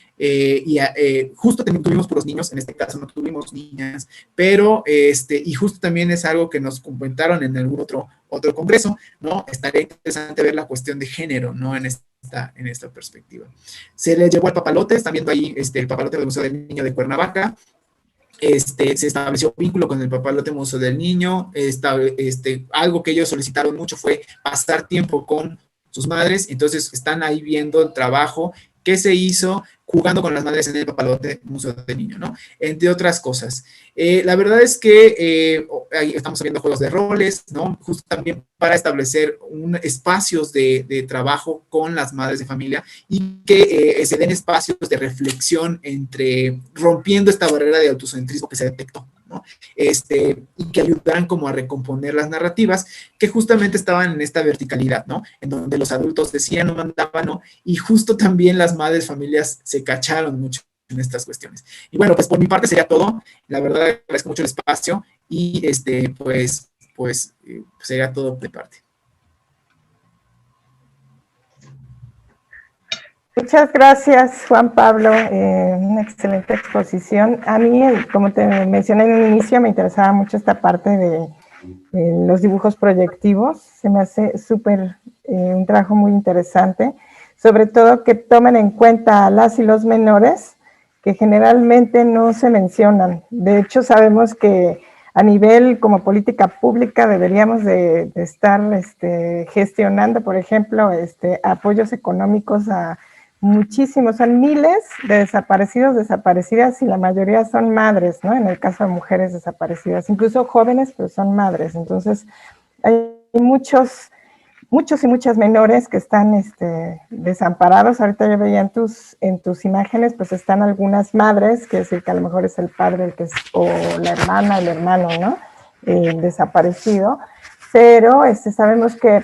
justo también tuvimos puros niños, en este caso no tuvimos niñas, pero y justo también es algo que nos comentaron en algún otro congreso, ¿no? Estaría interesante ver la cuestión de género, ¿no? En esta perspectiva. Se le llevó al papalote, están viendo ahí el papalote del Museo del Niño de Cuernavaca. Se estableció vínculo con el papalote Museo del Niño. Algo que ellos solicitaron mucho fue pasar tiempo con sus madres, entonces están ahí viendo el trabajo que se hizo jugando con las madres en el papalote Museo del Niño, ¿no? Entre otras cosas. La verdad es que ahí estamos viendo juegos de roles, ¿no? Justo también para establecer espacios de trabajo con las madres de familia y que se den espacios de reflexión rompiendo esta barrera de autocentrismo que se detectó, ¿no? Y que ayudaran como a recomponer las narrativas que justamente estaban en esta verticalidad, ¿no? En donde los adultos decían, no mandaban, ¿no? Y justo también las madres familias se cacharon mucho en estas cuestiones. Y bueno, pues por mi parte sería todo. La verdad agradezco mucho el espacio y pues sería todo de parte. Muchas gracias, Juan Pablo. Una excelente exposición. A mí, como te mencioné en el inicio, me interesaba mucho esta parte de los dibujos proyectivos. Se me hace súper un trabajo muy interesante, sobre todo que tomen en cuenta a las y los menores, que generalmente no se mencionan. De hecho, sabemos que a nivel como política pública deberíamos de estar gestionando, por ejemplo, apoyos económicos a muchísimos, son miles de desaparecidos, desaparecidas, y la mayoría son madres, ¿no? En el caso de mujeres desaparecidas, incluso jóvenes, pero son madres. Entonces, hay muchos y muchas menores que están desamparados. Ahorita yo veía en tus imágenes, pues están algunas madres, que es decir que a lo mejor es el padre o la hermana, el hermano, ¿no? Desaparecido. Pero sabemos que,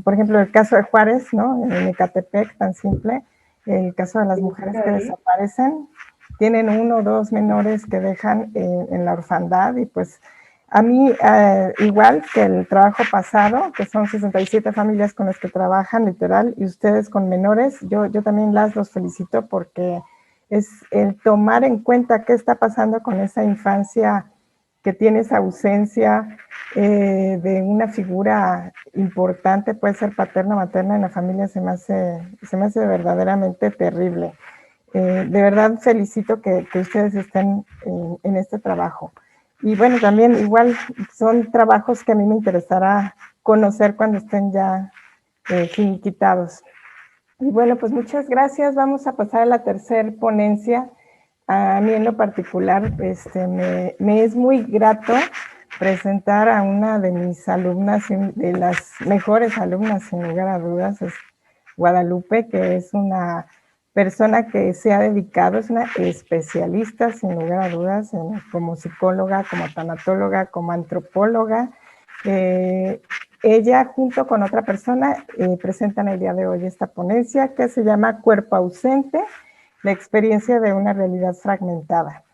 por ejemplo, el caso de Juárez, ¿no? En Ecatepec, tan simple, el caso de las mujeres que desaparecen, tienen 1 o 2 menores que dejan en la orfandad, y pues a mí, igual que el trabajo pasado, que son 67 familias con las que trabajan, literal, y ustedes con menores, yo también los felicito, porque es el tomar en cuenta qué está pasando con esa infancia que tiene esa ausencia de una figura importante, puede ser paterna o materna en la familia, se me hace verdaderamente terrible. De verdad felicito que ustedes estén en este trabajo. Y bueno, también igual son trabajos que a mí me interesará conocer cuando estén ya finiquitados. Y bueno, pues muchas gracias. Vamos a pasar a la tercera ponencia. A mí en lo particular me es muy grato presentar a una de mis alumnas, de las mejores alumnas sin lugar a dudas, es Guadalupe, que es una persona que se ha dedicado, es una especialista sin lugar a dudas como psicóloga, como tanatóloga, como antropóloga. Ella junto con otra persona presentan el día de hoy esta ponencia que se llama Cuerpo Ausente, la experiencia de una realidad fragmentada.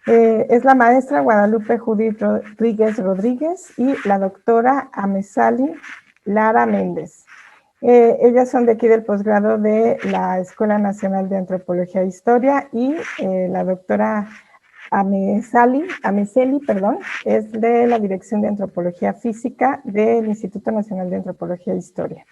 Es la maestra Guadalupe Judith Rodríguez y la doctora Amesali Lara Méndez. Ellas son de aquí del posgrado de la Escuela Nacional de Antropología e Historia y la doctora Ameseli, es de la Dirección de Antropología Física del Instituto Nacional de Antropología e Historia.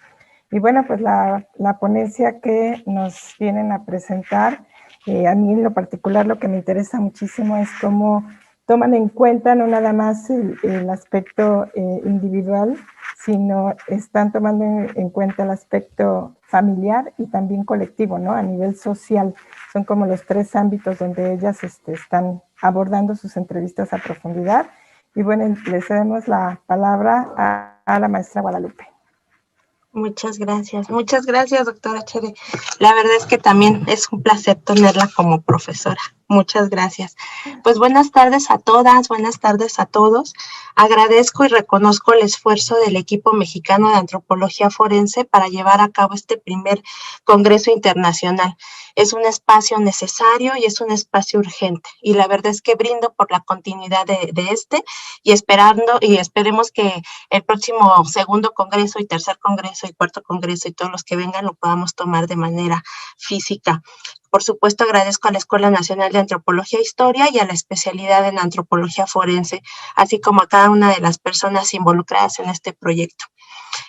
Y bueno, pues la ponencia que nos vienen a presentar, a mí en lo particular lo que me interesa muchísimo es cómo toman en cuenta no nada más el aspecto individual, sino están tomando en cuenta el aspecto familiar y también colectivo, ¿no? A nivel social. Son como los 3 ámbitos donde ellas están abordando sus entrevistas a profundidad. Y bueno, le cedemos la palabra a la maestra Guadalupe. Muchas gracias, doctora Chere. La verdad es que también es un placer tenerla como profesora. Muchas gracias. Pues buenas tardes a todas, buenas tardes a todos. Agradezco y reconozco el esfuerzo del equipo mexicano de antropología forense para llevar a cabo este primer congreso internacional. Es un espacio necesario y es un espacio urgente. Y la verdad es que brindo por la continuidad de este y esperemos que el próximo segundo congreso y tercer congreso y cuarto congreso y todos los que vengan lo podamos tomar de manera física. Por supuesto, agradezco a la Escuela Nacional de Antropología e Historia y a la especialidad en antropología forense, así como a cada una de las personas involucradas en este proyecto.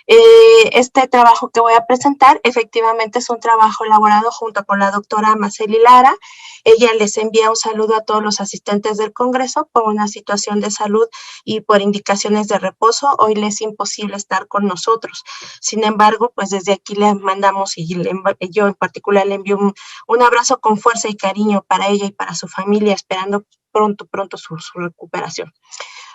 Este trabajo que voy a presentar efectivamente es un trabajo elaborado junto con la doctora Amesali Lara. Ella les envía un saludo a todos los asistentes del Congreso por una situación de salud y por indicaciones de reposo. Hoy les es imposible estar con nosotros. Sin embargo, pues desde aquí le mandamos y yo en particular le envío un abrazo con fuerza y cariño para ella y para su familia, esperando pronto su recuperación.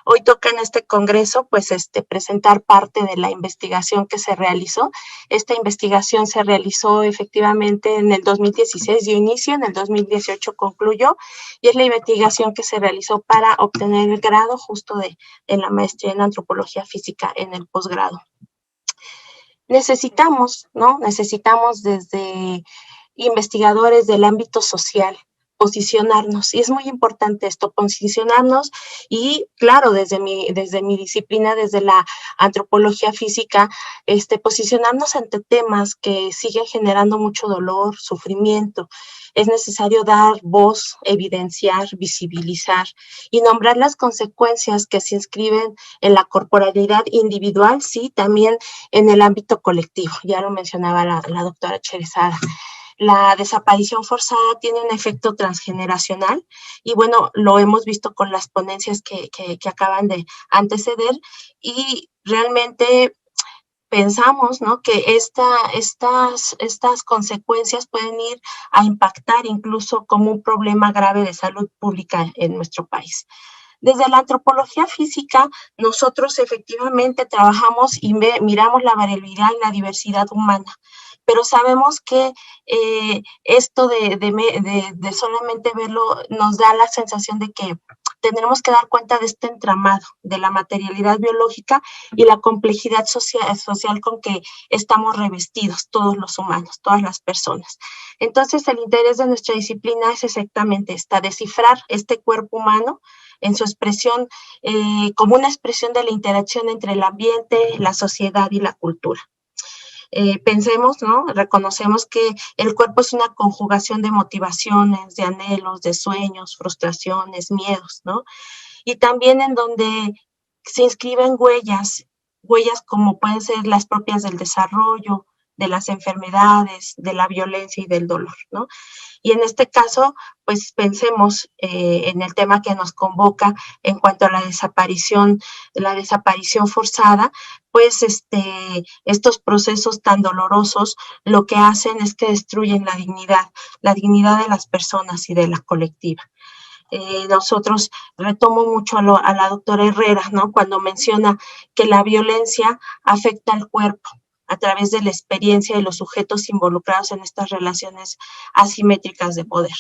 Hoy toca en este congreso, pues, presentar parte de la investigación que se realizó. Esta investigación se realizó efectivamente en el 2016, dio inicio, en el 2018 concluyó, y es la investigación que se realizó para obtener el grado justo en la maestría en antropología física en el posgrado. Necesitamos desde investigadores del ámbito social, posicionarnos, y es muy importante esto, posicionarnos, y claro, desde mi disciplina, desde la antropología física, posicionarnos ante temas que siguen generando mucho dolor, sufrimiento. Es necesario dar voz, evidenciar, visibilizar y nombrar las consecuencias que se inscriben en la corporalidad individual, sí, también en el ámbito colectivo. Ya lo mencionaba la doctora Cherezada. La desaparición forzada tiene un efecto transgeneracional y bueno, lo hemos visto con las ponencias que acaban de anteceder, y realmente pensamos, ¿no?, que estas consecuencias pueden ir a impactar incluso como un problema grave de salud pública en nuestro país. Desde la antropología física, nosotros efectivamente trabajamos y miramos la variabilidad y la diversidad humana, pero sabemos que esto de solamente verlo nos da la sensación de que tendremos que dar cuenta de este entramado, de la materialidad biológica y la complejidad social con que estamos revestidos todos los humanos, todas las personas. Entonces, el interés de nuestra disciplina es exactamente descifrar este cuerpo humano en su expresión, como una expresión de la interacción entre el ambiente, la sociedad y la cultura. Pensemos, ¿no?, reconocemos que el cuerpo es una conjugación de motivaciones, de anhelos, de sueños, frustraciones, miedos, ¿no? Y también en donde se inscriben huellas como pueden ser las propias del desarrollo, de las enfermedades, de la violencia y del dolor, ¿no? Y en este caso, pues pensemos en el tema que nos convoca en cuanto a la desaparición forzada, pues estos procesos tan dolorosos lo que hacen es que destruyen la dignidad de las personas y de la colectiva. Nosotros retomo mucho a la doctora Herrera, ¿no?, cuando menciona que la violencia afecta al cuerpo a través de la experiencia de los sujetos involucrados en estas relaciones asimétricas de poder.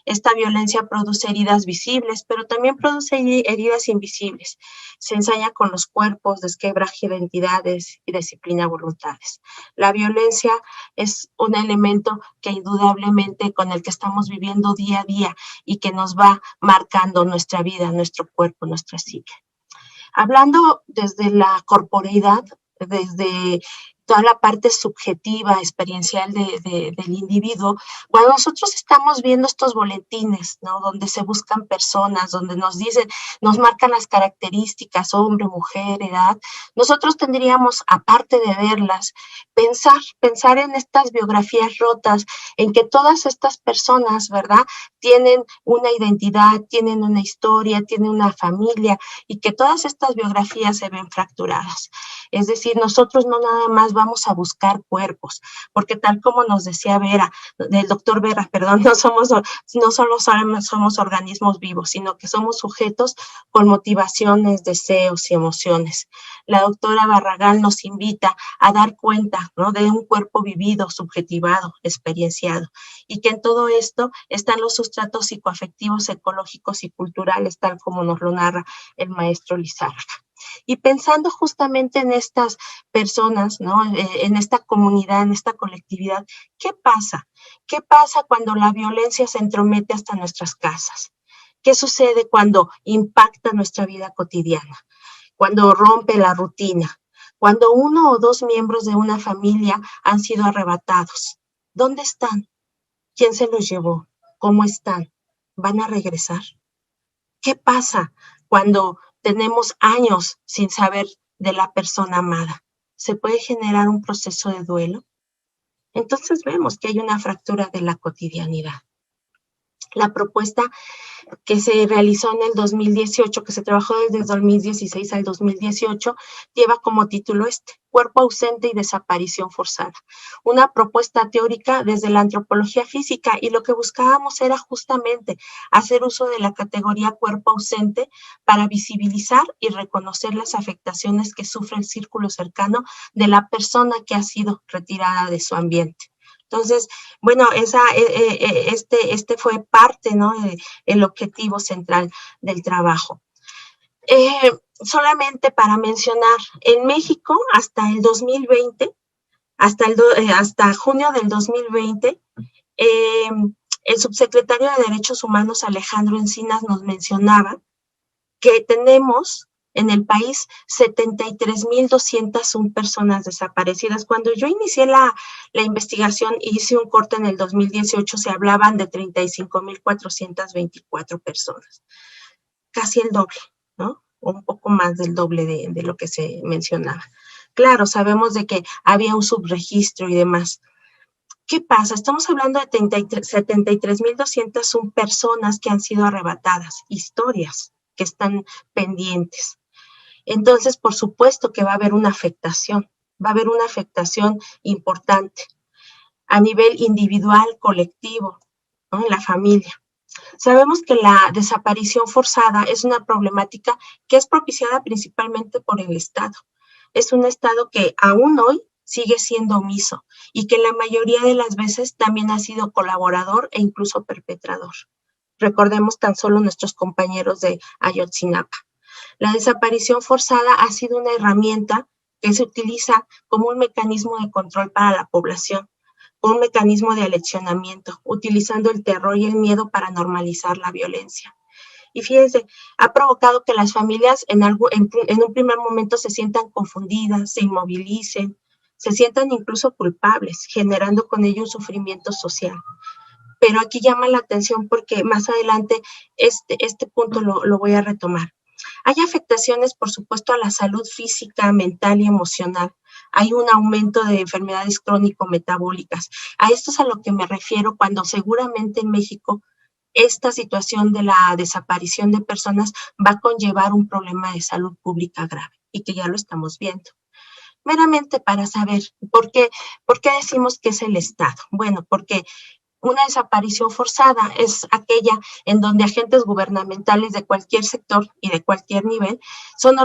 Esta violencia produce heridas visibles, pero también produce heridas invisibles. Se ensaña con los cuerpos, desquebraja identidades y disciplina voluntades. La violencia es un elemento que indudablemente con el que estamos viviendo día a día y que nos va marcando nuestra vida, nuestro cuerpo, nuestra psique. Hablando desde la corporeidad, desde toda la parte subjetiva, experiencial del individuo, cuando nosotros estamos viendo estos boletines, ¿no? Donde se buscan personas, donde nos dicen, nos marcan las características, hombre, mujer, edad, nosotros tendríamos, aparte de verlas, pensar en estas biografías rotas, en que todas estas personas, ¿verdad?, tienen una identidad, tienen una historia, tienen una familia, y que todas estas biografías se ven fracturadas. Es decir, nosotros no nada más vamos a buscar cuerpos, porque tal como nos decía el doctor Vera, perdón, no solo somos organismos vivos, sino que somos sujetos con motivaciones, deseos y emociones. La doctora Barragán nos invita a dar cuenta, ¿no?, de un cuerpo vivido, subjetivado, experienciado, y que en todo esto están los sustratos psicoafectivos, ecológicos y culturales, tal como nos lo narra el maestro Lizárraga. Y pensando justamente en estas personas, ¿no?, en esta comunidad, en esta colectividad, ¿qué pasa? ¿Qué pasa cuando la violencia se entromete hasta nuestras casas? ¿Qué sucede cuando impacta nuestra vida cotidiana? Cuando rompe la rutina, cuando uno o dos miembros de una familia han sido arrebatados. ¿Dónde están? ¿Quién se los llevó? ¿Cómo están? ¿Van a regresar? ¿Qué pasa cuando tenemos años sin saber de la persona amada? ¿Se puede generar un proceso de duelo? Entonces vemos que hay una fractura de la cotidianidad. La propuesta que se realizó en el 2018, que se trabajó desde el 2016 al 2018, lleva como título Cuerpo ausente y desaparición forzada. Una propuesta teórica desde la antropología física, y lo que buscábamos era justamente hacer uso de la categoría cuerpo ausente para visibilizar y reconocer las afectaciones que sufre el círculo cercano de la persona que ha sido retirada de su ambiente. Entonces, bueno, este fue parte, ¿no?, el objetivo central del trabajo. Solamente para mencionar, en México hasta el 2020, hasta junio del 2020, el subsecretario de Derechos Humanos, Alejandro Encinas, nos mencionaba que tenemos en el país 73,201 personas desaparecidas. Cuando yo inicié la investigación y hice un corte en el 2018, se hablaban de 35,424 personas. Casi el doble, ¿no? Un poco más del doble de lo que se mencionaba. Claro, sabemos de que había un subregistro y demás. ¿Qué pasa? Estamos hablando de 73,201 personas que han sido arrebatadas, historias que están pendientes. Entonces, por supuesto que va a haber una afectación importante a nivel individual, colectivo, ¿no?, en la familia. Sabemos que la desaparición forzada es una problemática que es propiciada principalmente por el Estado. Es un Estado que aún hoy sigue siendo omiso y que la mayoría de las veces también ha sido colaborador e incluso perpetrador. Recordemos tan solo nuestros compañeros de Ayotzinapa. La desaparición forzada ha sido una herramienta que se utiliza como un mecanismo de control para la población, un mecanismo de aleccionamiento, utilizando el terror y el miedo para normalizar la violencia. Y fíjense, ha provocado que las familias en un primer momento se sientan confundidas, se inmovilicen, se sientan incluso culpables, generando con ello un sufrimiento social. Pero aquí llama la atención porque más adelante este punto lo voy a retomar. Hay afectaciones, por supuesto, a la salud física, mental y emocional. Hay un aumento de enfermedades crónico-metabólicas. A esto es a lo que me refiero cuando seguramente en México esta situación de la desaparición de personas va a conllevar un problema de salud pública grave y que ya lo estamos viendo. Meramente para saber por qué decimos que es el Estado. Bueno, porque una desaparición forzada es aquella en donde agentes gubernamentales de cualquier sector y de cualquier nivel son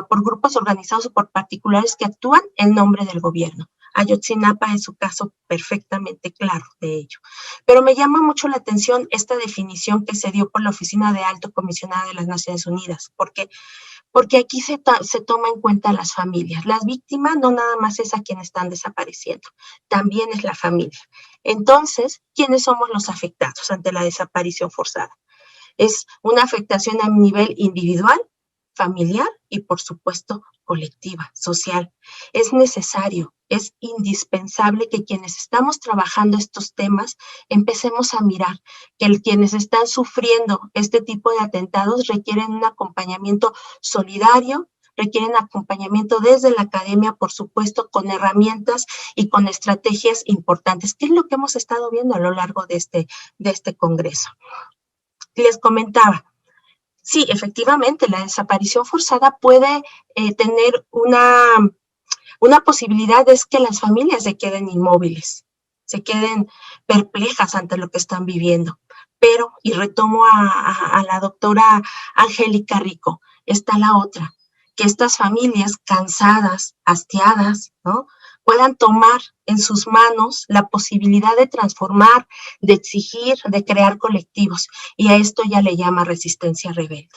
por grupos organizados o por particulares que actúan en nombre del gobierno. Ayotzinapa es su caso perfectamente claro de ello. Pero me llama mucho la atención esta definición que se dio por la Oficina de Alto Comisionado de las Naciones Unidas, porque aquí se toma en cuenta a las familias. Las víctimas no nada más es a quienes están desapareciendo, también es la familia. Entonces, ¿quiénes somos los afectados ante la desaparición forzada? Es una afectación a nivel individual, familiar y, por supuesto, colectiva, social. Es necesario, es indispensable que quienes estamos trabajando estos temas empecemos a mirar que quienes están sufriendo este tipo de atentados requieren un acompañamiento solidario, requieren acompañamiento desde la academia, por supuesto, con herramientas y con estrategias importantes, que es lo que hemos estado viendo a lo largo de este congreso. Les comentaba, sí, efectivamente, la desaparición forzada puede tener una posibilidad, es que las familias se queden inmóviles, se queden perplejas ante lo que están viviendo. Pero, y retomo a la doctora Angélica Rico, está la otra, que estas familias cansadas, hastiadas, ¿no?, puedan tomar en sus manos la posibilidad de transformar, de exigir, de crear colectivos. Y a esto ya le llama resistencia rebelde.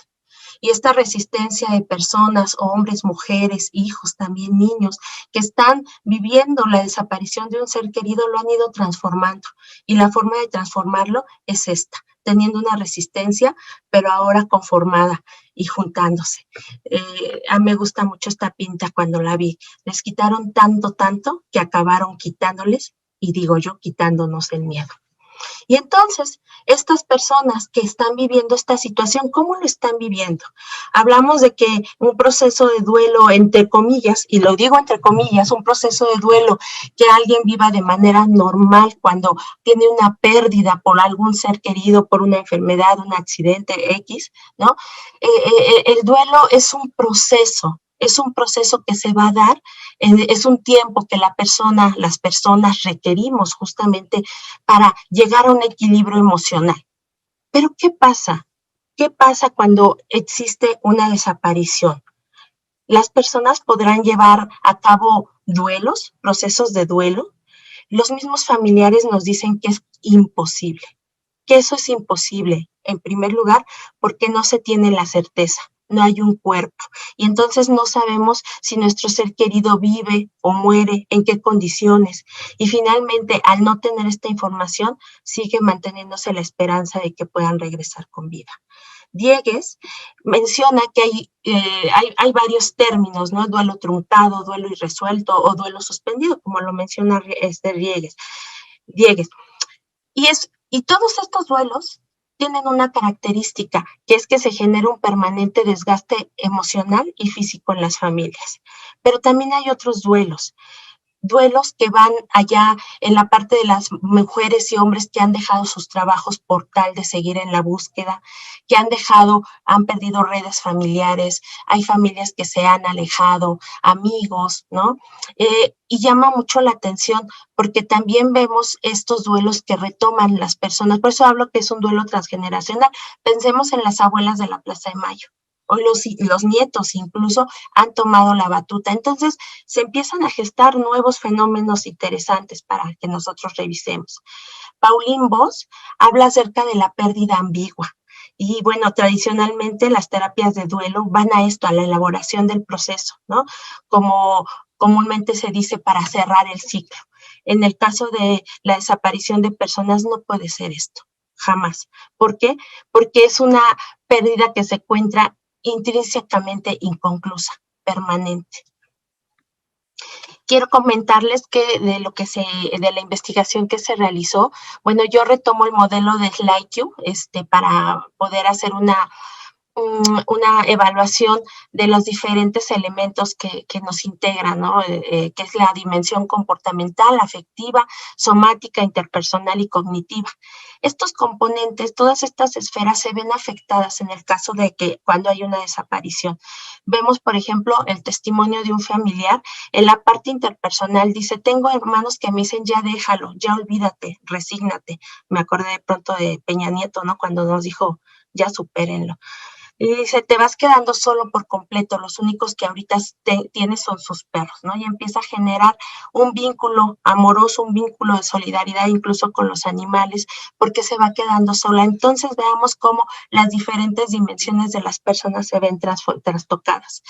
Y esta resistencia de personas, hombres, mujeres, hijos, también niños, que están viviendo la desaparición de un ser querido, lo han ido transformando. Y la forma de transformarlo es esta, teniendo una resistencia, pero ahora conformada y juntándose. A mí me gusta mucho esta pinta cuando la vi. Les quitaron tanto, que acabaron quitándoles, y digo yo, quitándonos el miedo. Y entonces, estas personas que están viviendo esta situación, ¿cómo lo están viviendo? Hablamos de que un proceso de duelo, entre comillas, y lo digo entre comillas, un proceso de duelo que alguien viva de manera normal cuando tiene una pérdida por algún ser querido, por una enfermedad, un accidente X, ¿no? El duelo es un proceso que se va a dar, es un tiempo que las personas requerimos justamente para llegar a un equilibrio emocional. Pero ¿qué pasa? ¿Qué pasa cuando existe una desaparición? Las personas podrán llevar a cabo duelos, procesos de duelo. Los mismos familiares nos dicen que es imposible, que eso es imposible, en primer lugar, porque no se tiene la certeza. No hay un cuerpo, y entonces no sabemos si nuestro ser querido vive o muere, en qué condiciones, y finalmente, al no tener esta información, sigue manteniéndose la esperanza de que puedan regresar con vida. Diegues menciona que hay varios términos, ¿no? Duelo truncado, duelo irresuelto o duelo suspendido, como lo menciona Diegues. Y todos estos duelos tienen una característica, que es que se genera un permanente desgaste emocional y físico en las familias. Pero también hay otros duelos que van allá en la parte de las mujeres y hombres que han dejado sus trabajos por tal de seguir en la búsqueda, que han perdido redes familiares, hay familias que se han alejado, amigos, ¿no? Y llama mucho la atención porque también vemos estos duelos que retoman las personas, por eso hablo que es un duelo transgeneracional. Pensemos en las abuelas de la Plaza de Mayo. Hoy los nietos incluso han tomado la batuta. Entonces se empiezan a gestar nuevos fenómenos interesantes para que nosotros revisemos. Pauline Voss habla acerca de la pérdida ambigua. Y bueno, tradicionalmente las terapias de duelo van a esto, a la elaboración del proceso, ¿no? Como comúnmente se dice, para cerrar el ciclo. En el caso de la desaparición de personas no puede ser esto, jamás. ¿Por qué? Porque es una pérdida que se encuentra intrínsecamente inconclusa, permanente. Quiero comentarles que de la investigación que se realizó, bueno, yo retomo el modelo de SlideQ para poder hacer una evaluación de los diferentes elementos que nos integran, ¿no? Que es la dimensión comportamental, afectiva, somática, interpersonal y cognitiva. Estos componentes, todas estas esferas se ven afectadas en el caso de que cuando hay una desaparición. Vemos, por ejemplo, el testimonio de un familiar. En la parte interpersonal dice, tengo hermanos que me dicen, ya déjalo, ya olvídate, resígnate. Me acordé de pronto de Peña Nieto, ¿no? Cuando nos dijo, ya supérenlo. Y dice, te vas quedando solo por completo, los únicos que ahorita tienes son sus perros, ¿no? Y empieza a generar un vínculo amoroso, un vínculo de solidaridad incluso con los animales, porque se va quedando sola. Entonces veamos cómo las diferentes dimensiones de las personas se ven trastocadas.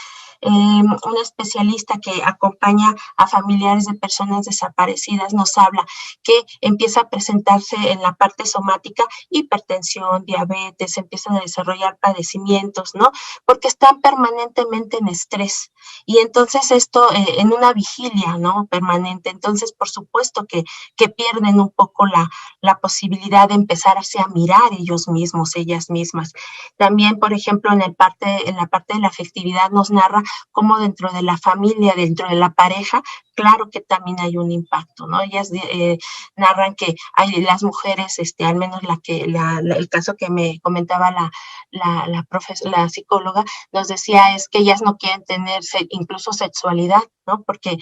Una especialista que acompaña a familiares de personas desaparecidas nos habla que empieza a presentarse en la parte somática hipertensión, diabetes, empiezan a desarrollar padecimientos, ¿no? Porque están permanentemente en estrés. Y entonces esto en una vigilia, ¿no? Permanente. Entonces, por supuesto que pierden un poco la posibilidad de empezar así a mirar ellos mismos, ellas mismas. También, por ejemplo, en la parte de la afectividad nos narra cómo dentro de la familia, dentro de la pareja, claro que también hay un impacto, ¿no? Ellas narran que hay las mujeres, al menos el caso que me comentaba la psicóloga, nos decía es que ellas no quieren tener incluso sexualidad, ¿no? Porque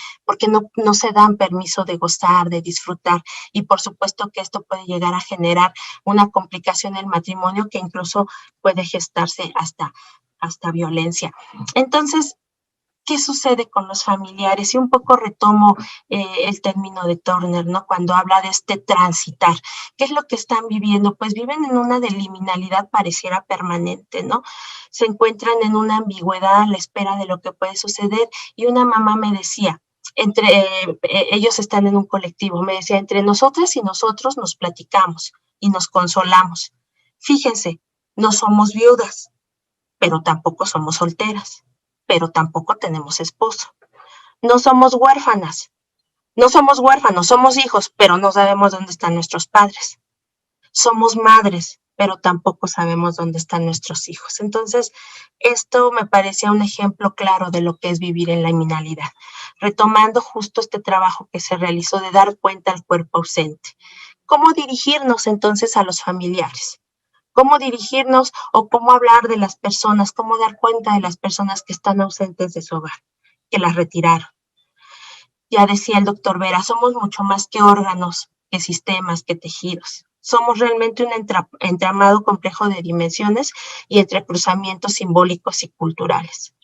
no se dan permiso de gozar, de disfrutar, y por supuesto que esto puede llegar a generar una complicación en el matrimonio que incluso puede gestarse hasta violencia. Entonces, ¿qué sucede con los familiares? Y un poco retomo el término de Turner, ¿no? Cuando habla de este transitar. ¿Qué es lo que están viviendo? Pues viven en una liminalidad pareciera permanente, ¿no? Se encuentran en una ambigüedad a la espera de lo que puede suceder. Y una mamá me decía, ellos están en un colectivo, me decía, entre nosotras y nosotros nos platicamos y nos consolamos. Fíjense, no somos viudas, pero tampoco somos solteras, pero tampoco tenemos esposo. No somos huérfanas, no somos huérfanos, somos hijos, pero no sabemos dónde están nuestros padres. Somos madres, pero tampoco sabemos dónde están nuestros hijos. Entonces, esto me parecía un ejemplo claro de lo que es vivir en la liminalidad. Retomando justo este trabajo que se realizó de dar cuenta al cuerpo ausente. ¿Cómo dirigirnos entonces a los familiares? ¿Cómo dirigirnos o cómo hablar de las personas, cómo dar cuenta de las personas que están ausentes de su hogar, que las retiraron? Ya decía el doctor Vera, somos mucho más que órganos, que sistemas, que tejidos. Somos realmente un entramado complejo de dimensiones y entrecruzamientos simbólicos y culturales.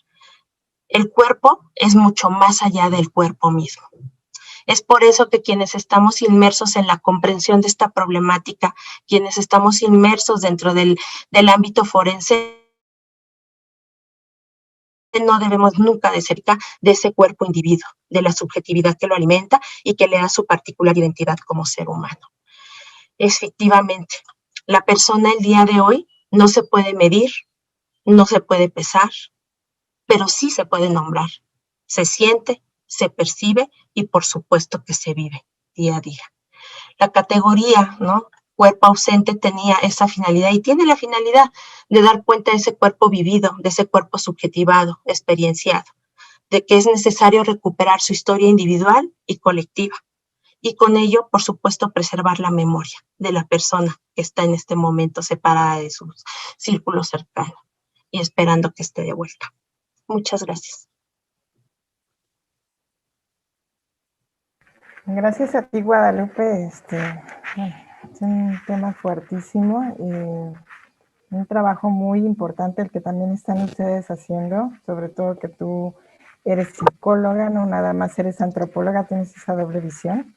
El cuerpo es mucho más allá del cuerpo mismo. Es por eso que quienes estamos inmersos en la comprensión de esta problemática, quienes estamos inmersos dentro del ámbito forense, no debemos nunca de cerca de ese cuerpo individuo, de la subjetividad que lo alimenta y que le da su particular identidad como ser humano. Efectivamente, la persona el día de hoy no se puede medir, no se puede pesar, pero sí se puede nombrar. Se siente, se percibe y por supuesto que se vive día a día. La categoría, ¿no? Cuerpo ausente tenía esa finalidad y tiene la finalidad de dar cuenta de ese cuerpo vivido, de ese cuerpo subjetivado, experienciado, de que es necesario recuperar su historia individual y colectiva. Y con ello, por supuesto, preservar la memoria de la persona que está en este momento separada de su círculo cercano y esperando que esté de vuelta. Muchas gracias. Gracias a ti, Guadalupe. Es un tema fuertísimo y un trabajo muy importante el que también están ustedes haciendo, sobre todo que tú eres psicóloga, no nada más eres antropóloga, tienes esa doble visión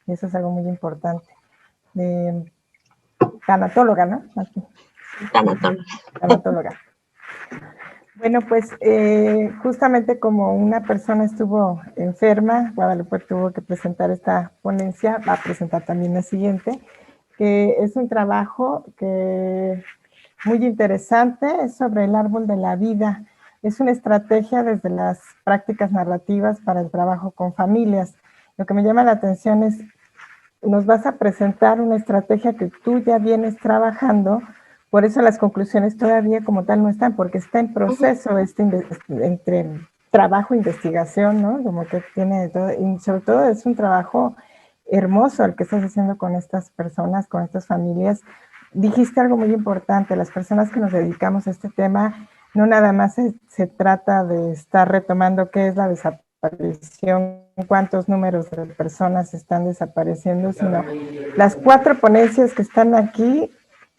y eso es algo muy importante. Tanatóloga, ¿no? Tanatóloga. Bueno, pues justamente como una persona estuvo enferma, Guadalupe tuvo que presentar esta ponencia, va a presentar también la siguiente, que es un trabajo que muy interesante, es sobre el árbol de la vida. Es una estrategia desde las prácticas narrativas para el trabajo con familias. Lo que me llama la atención es, nos vas a presentar una estrategia que tú ya vienes trabajando. Por eso las conclusiones todavía como tal no están, porque está en proceso entre trabajo e investigación, ¿no? Como que tiene todo, y sobre todo es un trabajo hermoso el que estás haciendo con estas personas, con estas familias. Dijiste algo muy importante, las personas que nos dedicamos a este tema, no nada más se trata de estar retomando qué es la desaparición, cuántos números de personas están desapareciendo, sino las 4 ponencias que están aquí.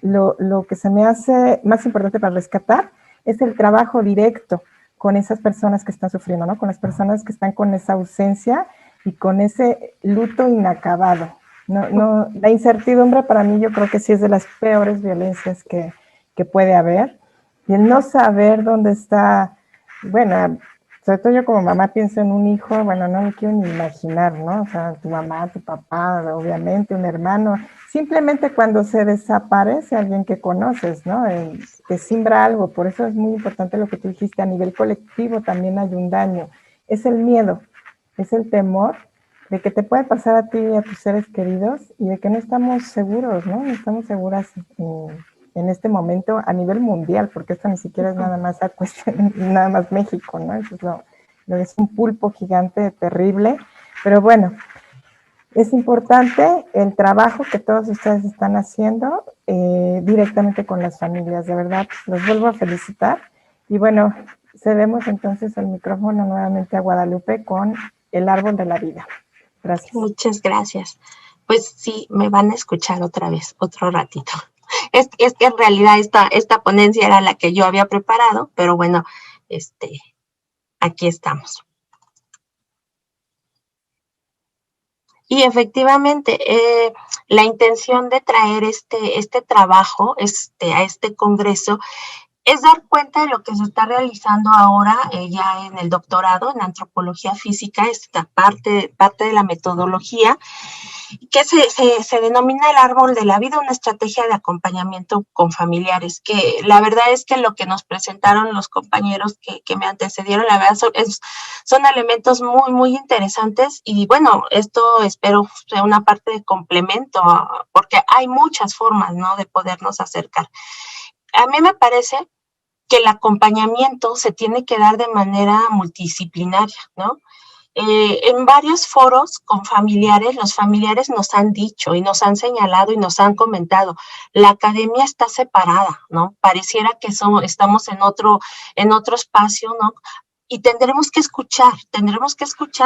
Lo que se me hace más importante para rescatar es el trabajo directo con esas personas que están sufriendo, ¿no? Con las personas que están con esa ausencia y con ese luto inacabado. La incertidumbre para mí yo creo que sí es de las peores violencias que puede haber. Y el no saber dónde está, bueno, sobre todo yo como mamá pienso en un hijo, bueno, no lo quiero ni imaginar, ¿no? O sea, tu mamá, tu papá, obviamente, un hermano. Simplemente cuando se desaparece alguien que conoces, ¿no? Te simbra algo, por eso es muy importante lo que tú dijiste, a nivel colectivo también hay un daño. Es el miedo, es el temor de que te puede pasar a ti y a tus seres queridos y de que no estamos seguros, ¿no? No estamos seguras en este momento a nivel mundial, porque esto ni siquiera es nada más a cuestión, nada más México, ¿no? Eso es lo es un pulpo gigante terrible, pero bueno, es importante el trabajo que todos ustedes están haciendo directamente con las familias, de verdad, los vuelvo a felicitar y bueno, cedemos entonces el micrófono nuevamente a Guadalupe con el árbol de la vida. Gracias. Muchas gracias. Pues sí, me van a escuchar otra vez, otro ratito. Es que en realidad esta ponencia era la que yo había preparado, pero bueno, aquí estamos. Y efectivamente, la intención de traer este trabajo a este congreso es dar cuenta de lo que se está realizando ahora ya en el doctorado en antropología física, esta parte de la metodología, que se denomina el árbol de la vida, una estrategia de acompañamiento con familiares, que la verdad es que lo que nos presentaron los compañeros que me antecedieron, la verdad son elementos muy, muy interesantes y bueno, esto espero sea una parte de complemento, porque hay muchas formas, ¿no?, de podernos acercar. A mí me parece que el acompañamiento se tiene que dar de manera multidisciplinaria, ¿no? En varios foros con familiares, los familiares nos han dicho y nos han señalado y nos han comentado, la academia está separada, ¿no? Pareciera que estamos en otro espacio, ¿no? Y tendremos que escuchar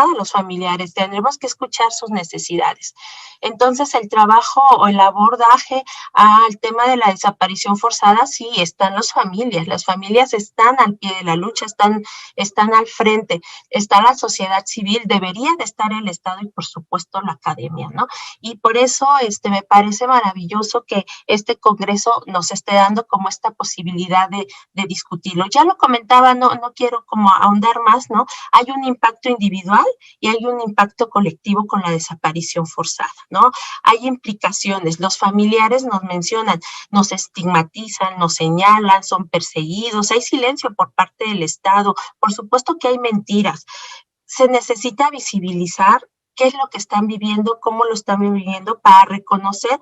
a los familiares, tendremos que escuchar sus necesidades. Entonces, el trabajo o el abordaje al tema de la desaparición forzada, sí, están las familias están al pie de la lucha, están al frente, está la sociedad civil, debería de estar el Estado y, por supuesto, la academia, ¿no? Y por eso me parece maravilloso que este congreso nos esté dando como esta posibilidad de discutirlo. Ya lo comentaba, no quiero como ahondar más, ¿no? Hay un impacto individual y hay un impacto colectivo con la desaparición forzada, ¿no? Hay implicaciones, los familiares nos mencionan, nos estigmatizan, nos señalan, son perseguidos, hay silencio por parte del Estado, por supuesto que hay mentiras. Se necesita visibilizar qué es lo que están viviendo, cómo lo están viviendo, para reconocer,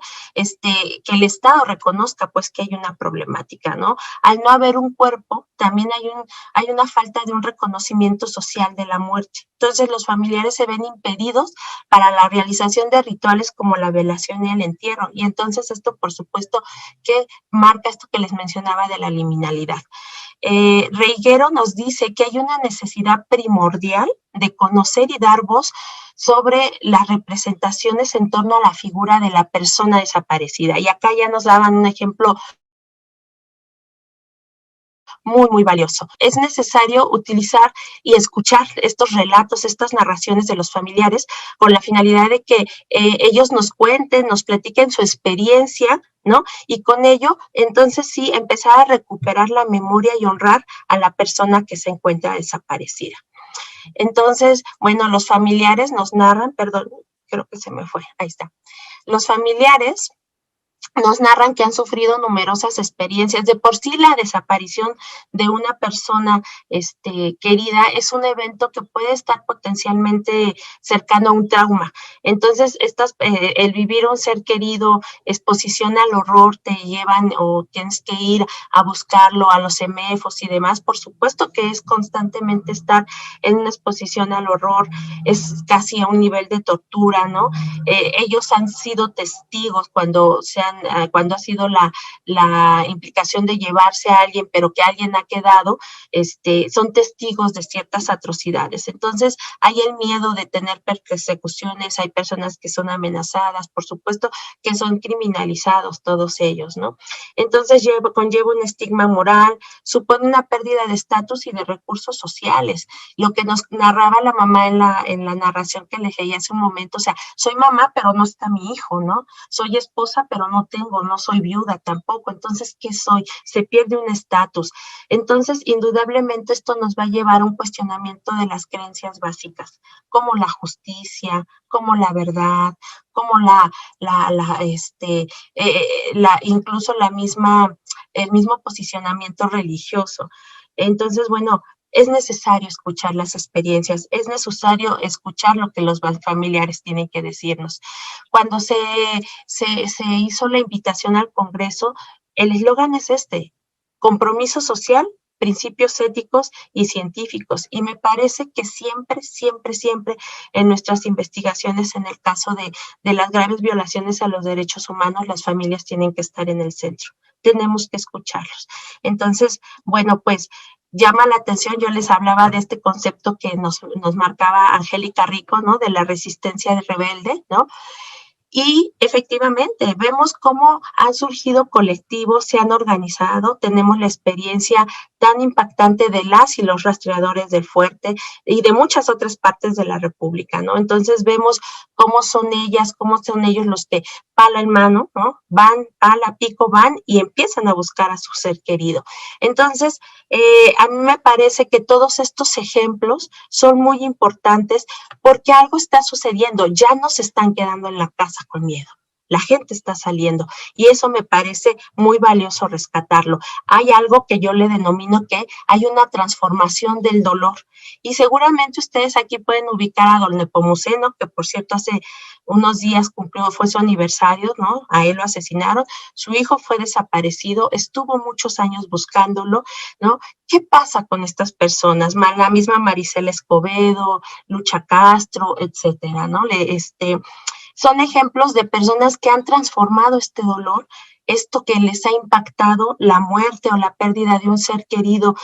que el Estado reconozca, pues, que hay una problemática, ¿no? Al no haber un cuerpo, también hay una falta de un reconocimiento social de la muerte. Entonces, los familiares se ven impedidos para la realización de rituales como la velación y el entierro. Y entonces esto, por supuesto, que marca esto que les mencionaba de la liminalidad. Reiguero nos dice que hay una necesidad primordial de conocer y dar voz sobre las representaciones en torno a la figura de la persona desaparecida. Y acá ya nos daban un ejemplo muy, muy valioso. Es necesario utilizar y escuchar estos relatos, estas narraciones de los familiares con la finalidad de que ellos nos cuenten, nos platiquen su experiencia, ¿no? Y con ello, entonces sí, empezar a recuperar la memoria y honrar a la persona que se encuentra desaparecida. Entonces, bueno, los familiares nos narran, perdón, creo que se me fue, ahí está. Los familiares nos narran que han sufrido numerosas experiencias. De por sí, la desaparición de una persona querida es un evento que puede estar potencialmente cercano a un trauma. Entonces, el vivir un ser querido, exposición al horror, te llevan o tienes que ir a buscarlo a los CEMEFOS y demás. Por supuesto que es constantemente estar en una exposición al horror, es casi a un nivel de tortura, ¿no? Ellos han sido testigos cuando se han cuando ha sido la implicación de llevarse a alguien, pero que alguien ha quedado, son testigos de ciertas atrocidades. Entonces, hay el miedo de tener persecuciones, hay personas que son amenazadas, por supuesto, que son criminalizados todos ellos, ¿no? Entonces, conlleva un estigma moral, supone una pérdida de estatus y de recursos sociales. Lo que nos narraba la mamá en la narración que les leí hace un momento, o sea, soy mamá, pero no está mi hijo, ¿no? Soy esposa, pero no soy viuda tampoco. Entonces, ¿qué soy? Se pierde un estatus. Entonces, indudablemente esto nos va a llevar a un cuestionamiento de las creencias básicas, como la justicia, como la verdad, como incluso el mismo posicionamiento religioso. Entonces, bueno, es necesario escuchar las experiencias, es necesario escuchar lo que los familiares tienen que decirnos. Cuando se hizo la invitación al Congreso, el eslogan es compromiso social, principios éticos y científicos. Y me parece que siempre, siempre, siempre en nuestras investigaciones, en el caso de las graves violaciones a los derechos humanos, las familias tienen que estar en el centro. Tenemos que escucharlos. Entonces, bueno, pues llama la atención, yo les hablaba de este concepto que nos marcaba Angélica Rico, ¿no? De la resistencia rebelde, ¿no? Y efectivamente, vemos cómo han surgido colectivos, se han organizado, tenemos la experiencia tan impactante de las y los rastreadores del Fuerte y de muchas otras partes de la República, ¿no? Entonces vemos cómo son ellos los que pala en mano, ¿no? Van, pala, pico, van y empiezan a buscar a su ser querido. Entonces, a mí me parece que todos estos ejemplos son muy importantes porque algo está sucediendo, ya no se están quedando en la casa con miedo. La gente está saliendo y eso me parece muy valioso rescatarlo. Hay algo que yo le denomino que hay una transformación del dolor y seguramente ustedes aquí pueden ubicar a don Nepomuceno, que por cierto hace unos días fue su aniversario, ¿no? A él lo asesinaron, su hijo fue desaparecido, estuvo muchos años buscándolo, ¿no? ¿Qué pasa con estas personas? La misma Maricela Escobedo, Lucha Castro, etcétera, ¿no? Son ejemplos de personas que han transformado este dolor, esto que les ha impactado, la muerte o la pérdida de un ser querido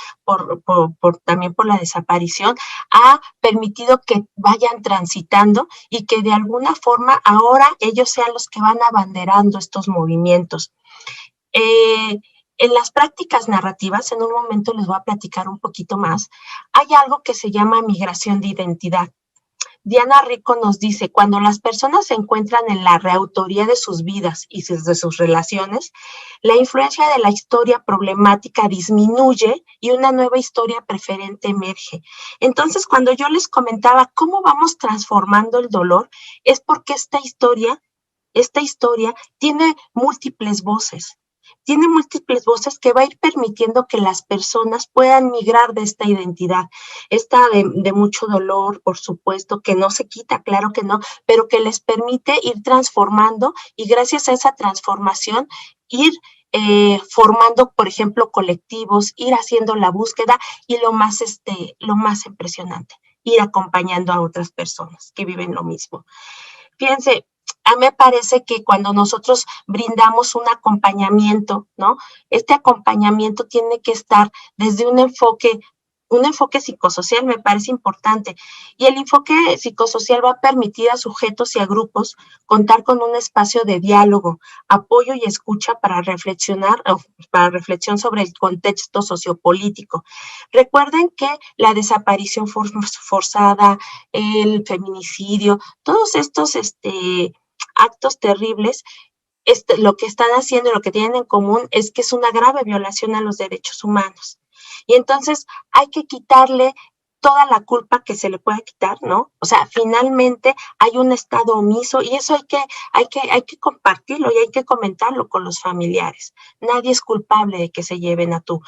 también por la desaparición, ha permitido que vayan transitando y que de alguna forma ahora ellos sean los que van abanderando estos movimientos. En las prácticas narrativas, en un momento les voy a platicar un poquito más, hay algo que se llama migración de identidad. Diana Rico nos dice, cuando las personas se encuentran en la reautoría de sus vidas y de sus relaciones, la influencia de la historia problemática disminuye y una nueva historia preferente emerge. Entonces, cuando yo les comentaba cómo vamos transformando el dolor, es porque esta historia tiene múltiples voces. Tiene múltiples voces que va a ir permitiendo que las personas puedan migrar de esta identidad, esta de mucho dolor, por supuesto, que no se quita, claro que no, pero que les permite ir transformando y gracias a esa transformación ir formando, por ejemplo, colectivos, ir haciendo la búsqueda y lo más impresionante, ir acompañando a otras personas que viven lo mismo. Fíjense, a mí me parece que cuando nosotros brindamos un acompañamiento, ¿no? Este acompañamiento tiene que estar desde un enfoque psicosocial, me parece importante. Y el enfoque psicosocial va a permitir a sujetos y a grupos contar con un espacio de diálogo, apoyo y escucha para reflexión sobre el contexto sociopolítico. Recuerden que la desaparición forzada, el feminicidio, todos estos actos terribles, lo que están haciendo, lo que tienen en común es que es una grave violación a los derechos humanos. Y entonces hay que quitarle toda la culpa que se le pueda quitar, ¿no? O sea, finalmente hay un estado omiso y eso hay que compartirlo y hay que comentarlo con los familiares. Nadie es culpable de que se lleven a tu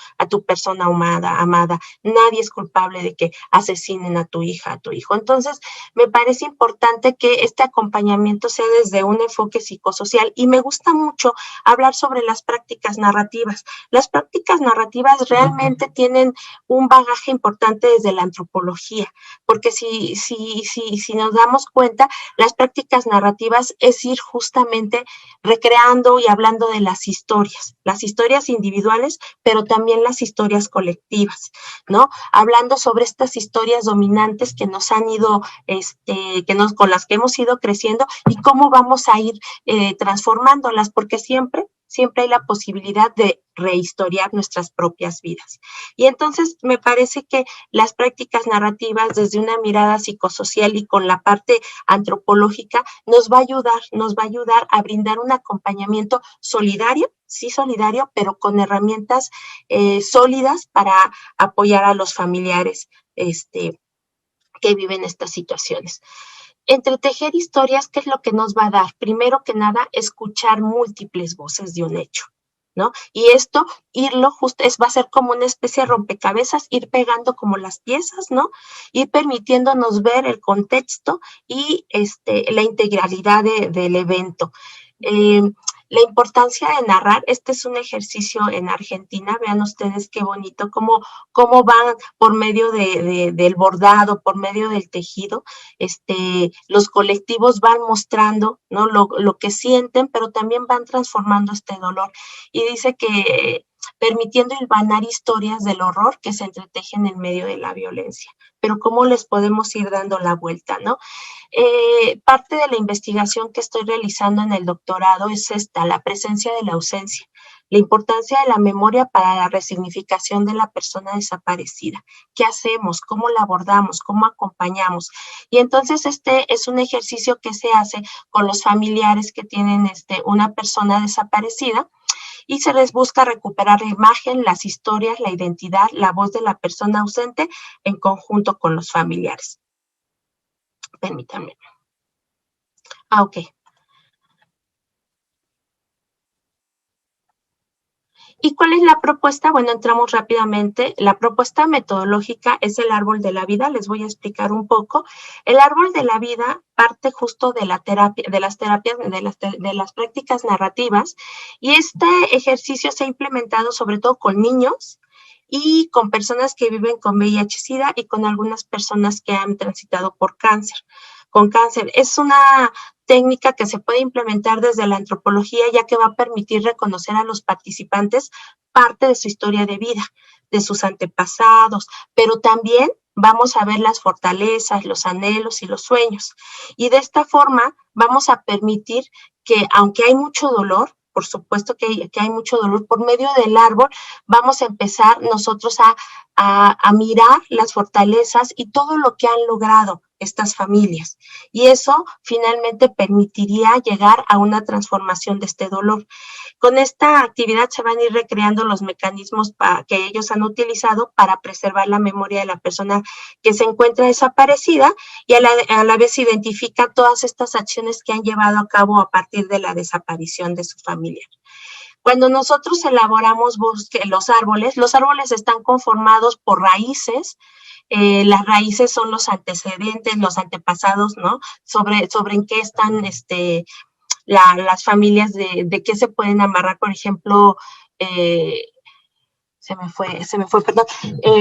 persona amada. Nadie es culpable de que asesinen a tu hija, a tu hijo. Entonces, me parece importante que este acompañamiento sea desde un enfoque psicosocial y me gusta mucho hablar sobre las prácticas narrativas. Las prácticas narrativas realmente tienen un bagaje importante desde la antropología antropología, porque si nos damos cuenta, las prácticas narrativas es ir justamente recreando y hablando de las historias individuales, pero también las historias colectivas, ¿no? Hablando sobre estas historias dominantes que nos han ido, con las que hemos ido creciendo y cómo vamos a ir transformándolas, porque siempre hay la posibilidad de rehistoriar nuestras propias vidas. Y entonces me parece que las prácticas narrativas desde una mirada psicosocial y con la parte antropológica nos va a ayudar a brindar un acompañamiento solidario, sí solidario, pero con herramientas sólidas para apoyar a los familiares que viven estas situaciones. Entretejer historias, ¿qué es lo que nos va a dar? Primero que nada, escuchar múltiples voces de un hecho, ¿no? Y esto, va a ser como una especie de rompecabezas, ir pegando como las piezas, ¿no? Ir permitiéndonos ver el contexto y la integralidad del evento. La importancia de narrar, este es un ejercicio en Argentina, vean ustedes qué bonito, cómo van por medio del bordado, por medio del tejido, los colectivos van mostrando, ¿no? lo que sienten, pero también van transformando este dolor. Y dice que permitiendo hilvanar historias del horror que se entretejen en medio de la violencia. Pero ¿cómo les podemos ir dando la vuelta, no? Parte de la investigación que estoy realizando en el doctorado es la presencia de la ausencia, la importancia de la memoria para la resignificación de la persona desaparecida. ¿Qué hacemos? ¿Cómo la abordamos? ¿Cómo acompañamos? Y entonces es un ejercicio que se hace con los familiares que tienen una persona desaparecida, y se les busca recuperar la imagen, las historias, la identidad, la voz de la persona ausente en conjunto con los familiares. Permítanme. Ok. ¿Y cuál es la propuesta? Bueno, entramos rápidamente. La propuesta metodológica es el árbol de la vida. Les voy a explicar un poco. El árbol de la vida parte justo de la terapia, de las prácticas narrativas. Y este ejercicio se ha implementado sobre todo con niños y con personas que viven con VIH-Sida y con algunas personas que han transitado por cáncer. Con cáncer. Es una técnica que se puede implementar desde la antropología, ya que va a permitir reconocer a los participantes parte de su historia de vida, de sus antepasados, pero también vamos a ver las fortalezas, los anhelos y los sueños. Y de esta forma vamos a permitir que, aunque hay mucho dolor, por supuesto que hay mucho dolor, por medio del árbol vamos a empezar nosotros a mirar las fortalezas y todo lo que han logrado estas familias. Y eso finalmente permitiría llegar a una transformación de este dolor. Con esta actividad se van a ir recreando los mecanismos que ellos han utilizado para preservar la memoria de la persona que se encuentra desaparecida y a la vez identifica todas estas acciones que han llevado a cabo a partir de la desaparición de su familia. Cuando nosotros elaboramos los árboles están conformados por raíces. Las raíces son los antecedentes, los antepasados, ¿no? Sobre en qué están las familias, de qué se pueden amarrar, por ejemplo, se me fue, perdón,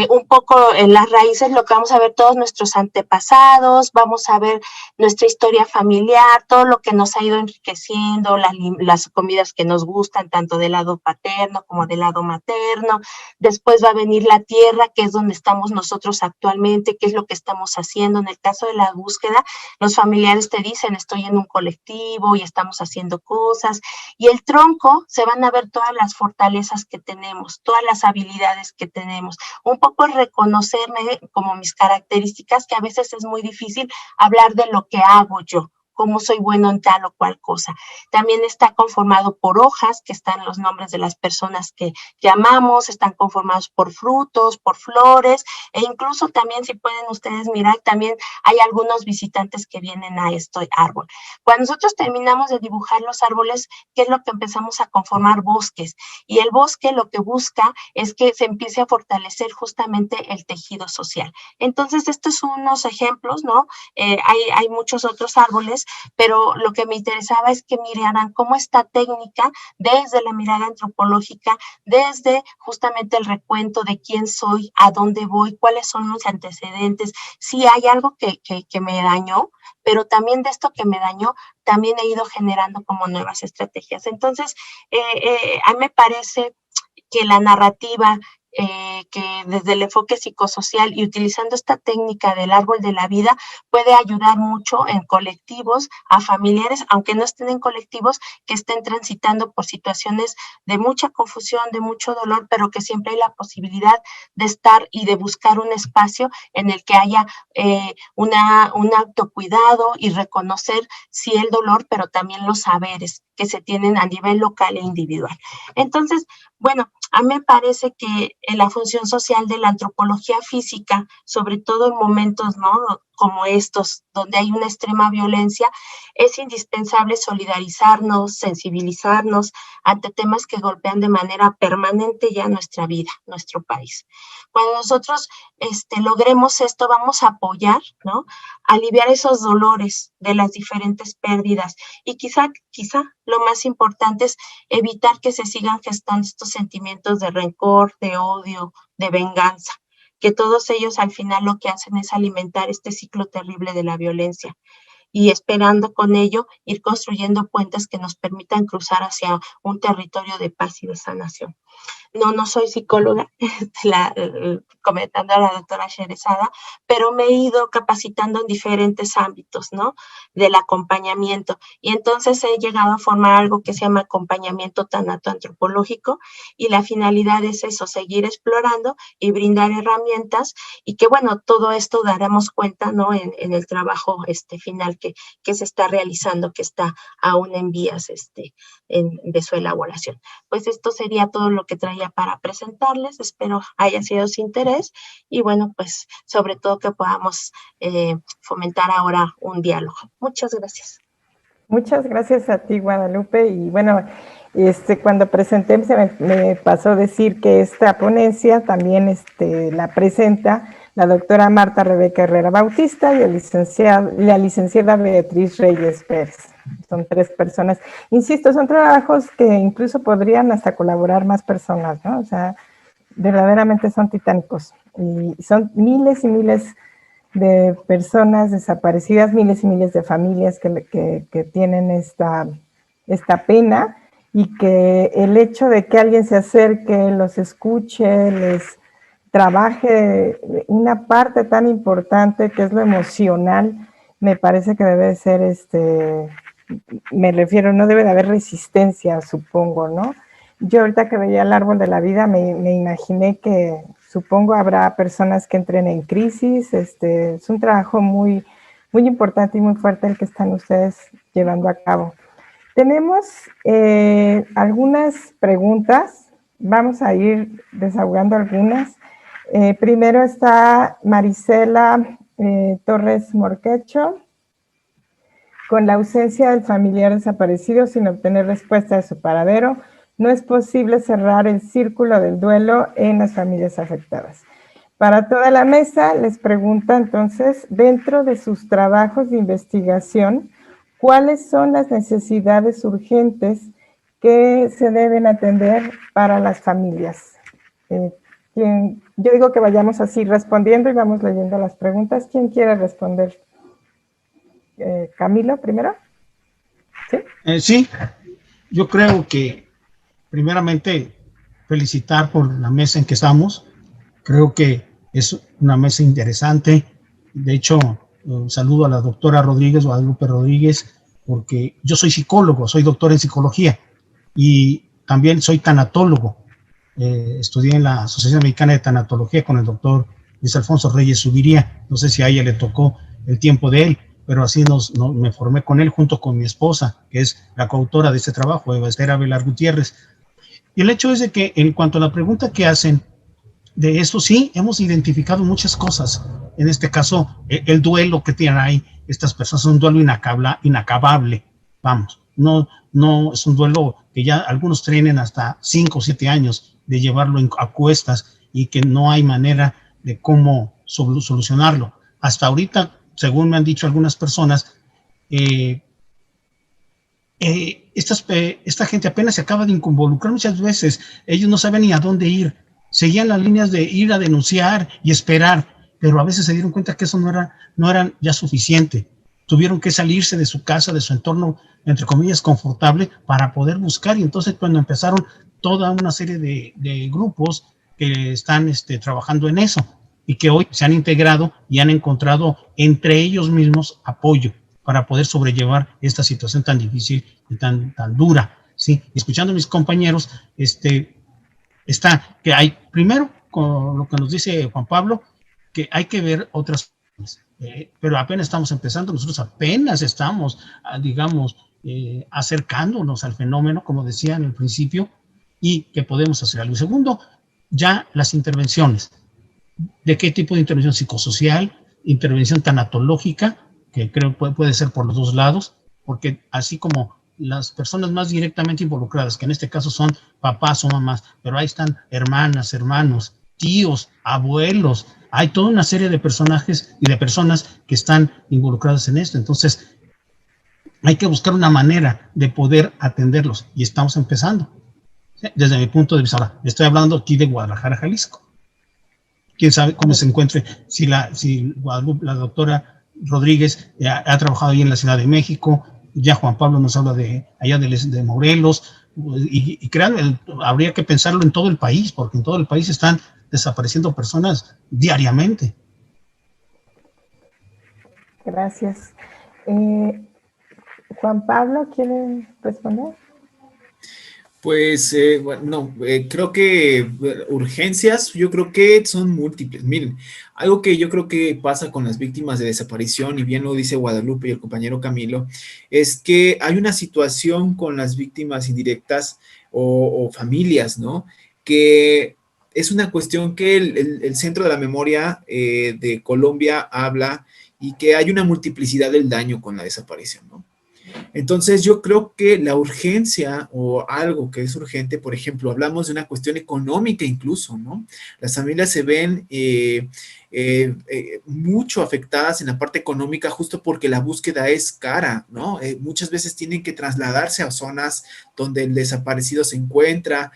un poco en las raíces lo que vamos a ver todos nuestros antepasados, vamos a ver nuestra historia familiar, todo lo que nos ha ido enriqueciendo, las comidas que nos gustan, tanto del lado paterno como del lado materno. Después va a venir la tierra, que es donde estamos nosotros actualmente, qué es lo que estamos haciendo. En el caso de la búsqueda, los familiares te dicen, estoy en un colectivo y estamos haciendo cosas. Y el tronco, se van a ver todas las fortalezas que tenemos, todas las habilidades que tenemos, un poco reconocerme como mis características, que a veces es muy difícil hablar de lo que hago yo, cómo soy bueno en tal o cual cosa. También está conformado por hojas, que están los nombres de las personas que amamos, están conformados por frutos, por flores, e incluso también, si pueden ustedes mirar, también hay algunos visitantes que vienen a este árbol. Cuando nosotros terminamos de dibujar los árboles, ¿qué es lo que empezamos a conformar? Bosques. Y el bosque lo que busca es que se empiece a fortalecer justamente el tejido social. Entonces, estos son unos ejemplos, ¿no? Hay muchos otros árboles autores, pero lo que me interesaba es que miraran cómo esta técnica, desde la mirada antropológica, desde justamente el recuento de quién soy, a dónde voy, cuáles son mis antecedentes, si hay algo que me dañó, pero también de esto que me dañó, también he ido generando como nuevas estrategias. Entonces, a mí me parece que la narrativa, que desde el enfoque psicosocial y utilizando esta técnica del árbol de la vida puede ayudar mucho en colectivos, a familiares, aunque no estén en colectivos, que estén transitando por situaciones de mucha confusión, de mucho dolor, pero que siempre hay la posibilidad de estar y de buscar un espacio en el que haya un autocuidado y reconocer sí el dolor, pero también los saberes que se tienen a nivel local e individual. Entonces, bueno, a mí me parece que la función social de la antropología física, sobre todo en momentos, ¿no?, como estos, donde hay una extrema violencia, es indispensable solidarizarnos, sensibilizarnos ante temas que golpean de manera permanente ya nuestra vida, nuestro país. Cuando nosotros logremos esto, vamos a apoyar, ¿no?, aliviar esos dolores de las diferentes pérdidas y quizá lo más importante es evitar que se sigan gestando estos sentimientos de rencor, de odio, de venganza, que todos ellos al final lo que hacen es alimentar este ciclo terrible de la violencia y esperando con ello ir construyendo puentes que nos permitan cruzar hacia un territorio de paz y de sanación. No soy psicóloga, comentando a la doctora Sherezada, pero me he ido capacitando en diferentes ámbitos, ¿no?, del acompañamiento. Y entonces he llegado a formar algo que se llama acompañamiento tanatoantropológico, y la finalidad es eso, seguir explorando y brindar herramientas, y que, bueno, todo esto daremos cuenta, ¿no?, en el trabajo final que se está realizando, que está aún en vías de su elaboración. Pues esto sería todo lo que traía para presentarles, espero haya sido de su interés y bueno, pues sobre todo que podamos fomentar ahora un diálogo. Muchas gracias. Muchas gracias a ti, Guadalupe, y bueno, cuando presenté me pasó a decir que esta ponencia también la presenta la doctora Marta Rebeca Herrera Bautista y la licenciada Beatriz Reyes Pérez. Son 3 personas. Insisto, son trabajos que incluso podrían hasta colaborar más personas, ¿no? O sea, verdaderamente son titánicos. Y son miles y miles de personas desaparecidas, miles y miles de familias que tienen esta pena, y que el hecho de que alguien se acerque, los escuche, les trabaje una parte tan importante que es lo emocional, me parece que debe ser, me refiero, no debe de haber resistencia, supongo, ¿no? Yo ahorita que veía el árbol de la vida me imaginé que supongo habrá personas que entren en crisis. Es un trabajo muy, muy importante y muy fuerte el que están ustedes llevando a cabo. Tenemos algunas preguntas, vamos a ir desahogando algunas. Primero está Marisela Torres Morquecho. Con la ausencia del familiar desaparecido sin obtener respuesta de su paradero, no es posible cerrar el círculo del duelo en las familias afectadas. Para toda la mesa, les pregunta entonces, dentro de sus trabajos de investigación, ¿cuáles son las necesidades urgentes que se deben atender para las familias? Yo digo que vayamos así respondiendo y vamos leyendo las preguntas. ¿Quién quiere responder? Camilo, primero. ¿Sí? Sí, yo creo que primeramente felicitar por la mesa en que estamos. Creo que es una mesa interesante. De hecho, saludo a la doctora Rodríguez, Guadalupe Rodríguez, porque yo soy psicólogo, soy doctor en psicología y también soy tanatólogo. Estudié en la Asociación Mexicana de Tanatología con el doctor Luis Alfonso Reyes Subiría. No sé si a ella le tocó el tiempo de él, pero así me formé con él junto con mi esposa, que es la coautora de este trabajo, Eva Esther Avelar Gutiérrez. Y el hecho es de que en cuanto a la pregunta que hacen, de eso sí, hemos identificado muchas cosas. En este caso, el duelo que tienen ahí estas personas es un duelo inacabable. Vamos, no es un duelo que ya algunos tienen hasta 5 o 7 años de llevarlo a cuestas y que no hay manera de cómo solucionarlo. Hasta ahorita, según me han dicho algunas personas, esta gente apenas se acaba de involucrar muchas veces, ellos no saben ni a dónde ir, seguían las líneas de ir a denunciar y esperar, pero a veces se dieron cuenta que eso no era ya suficiente. Tuvieron que salirse de su casa, de su entorno, entre comillas, confortable, para poder buscar, y entonces cuando empezaron toda una serie de grupos que están trabajando en eso, y que hoy se han integrado y han encontrado entre ellos mismos apoyo para poder sobrellevar esta situación tan difícil y tan dura, ¿sí? Escuchando a mis compañeros, está que hay, primero, con lo que nos dice Juan Pablo, que hay que ver otras cosas, pero apenas estamos empezando, nosotros apenas estamos, digamos, acercándonos al fenómeno, como decía en el principio, y que podemos hacer algo. Segundo, ya las intervenciones. ¿De qué tipo de intervención? Psicosocial, intervención tanatológica, que creo puede ser por los dos lados, porque así como las personas más directamente involucradas, que en este caso son papás o mamás, pero ahí están hermanas, hermanos, tíos, abuelos, hay toda una serie de personajes y de personas que están involucradas en esto. Entonces, hay que buscar una manera de poder atenderlos, y estamos empezando. Desde mi punto de vista, ahora, estoy hablando aquí de Guadalajara, Jalisco. Quién sabe cómo se encuentre, si la doctora Rodríguez ha trabajado ahí en la Ciudad de México, ya Juan Pablo nos habla de allá de Morelos, y créanme, habría que pensarlo en todo el país, porque en todo el país están desapareciendo personas diariamente. Gracias. Juan Pablo, ¿quiere responder? Pues, bueno, creo que urgencias, yo creo que son múltiples. Miren, algo que yo creo que pasa con las víctimas de desaparición, y bien lo dice Guadalupe y el compañero Camilo, es que hay una situación con las víctimas indirectas o familias, ¿no? Que es una cuestión que el Centro de la Memoria de Colombia habla, y que hay una multiplicidad del daño con la desaparición, ¿no? Entonces, yo creo que la urgencia, o algo que es urgente, por ejemplo, hablamos de una cuestión económica incluso, ¿no? Las familias se ven mucho afectadas en la parte económica, justo porque la búsqueda es cara, ¿no? Muchas veces tienen que trasladarse a zonas donde el desaparecido se encuentra,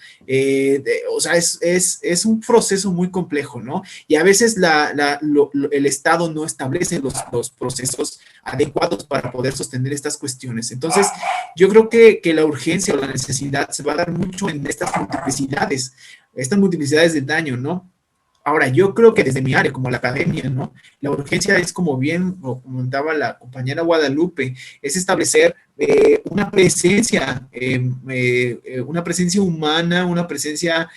o sea, es un proceso muy complejo, ¿no? Y a veces el Estado no establece los procesos adecuados para poder sostener estas cuestiones. Entonces, yo creo que la urgencia o la necesidad se va a dar mucho en estas multiplicidades de daño, ¿no? Ahora, yo creo que desde mi área, como la academia, ¿no? La urgencia es, como bien lo comentaba la compañera Guadalupe, es establecer una presencia humana, una presencia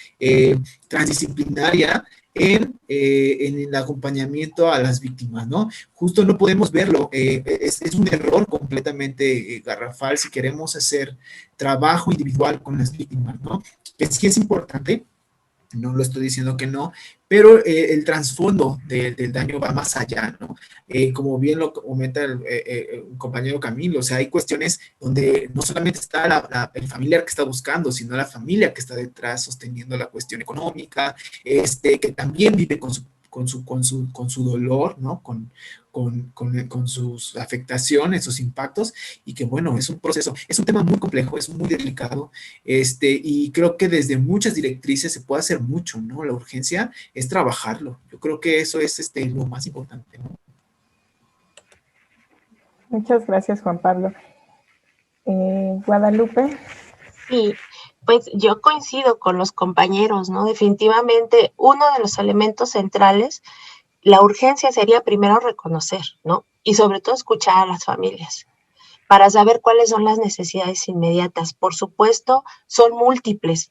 transdisciplinaria en el acompañamiento a las víctimas, ¿no? Justo no podemos verlo, es un error completamente garrafal si queremos hacer trabajo individual con las víctimas, ¿no? Que sí es importante, no lo estoy diciendo que no, pero el trasfondo del daño va más allá, ¿no? Como bien lo comenta el compañero Camilo, o sea, hay cuestiones donde no solamente está el familiar que está buscando, sino la familia que está detrás sosteniendo la cuestión económica, que también vive con su dolor, ¿no? Con sus afectaciones, sus impactos, y que bueno, es un proceso, es un tema muy complejo, es muy delicado, y creo que desde muchas directrices se puede hacer mucho, ¿no? La urgencia es trabajarlo, yo creo que eso es lo más importante, ¿no? Muchas gracias, Juan Pablo. Guadalupe. Sí, pues yo coincido con los compañeros, ¿no? Definitivamente uno de los elementos centrales, la urgencia sería primero reconocer, ¿no? Y sobre todo escuchar a las familias para saber cuáles son las necesidades inmediatas. Por supuesto, son múltiples,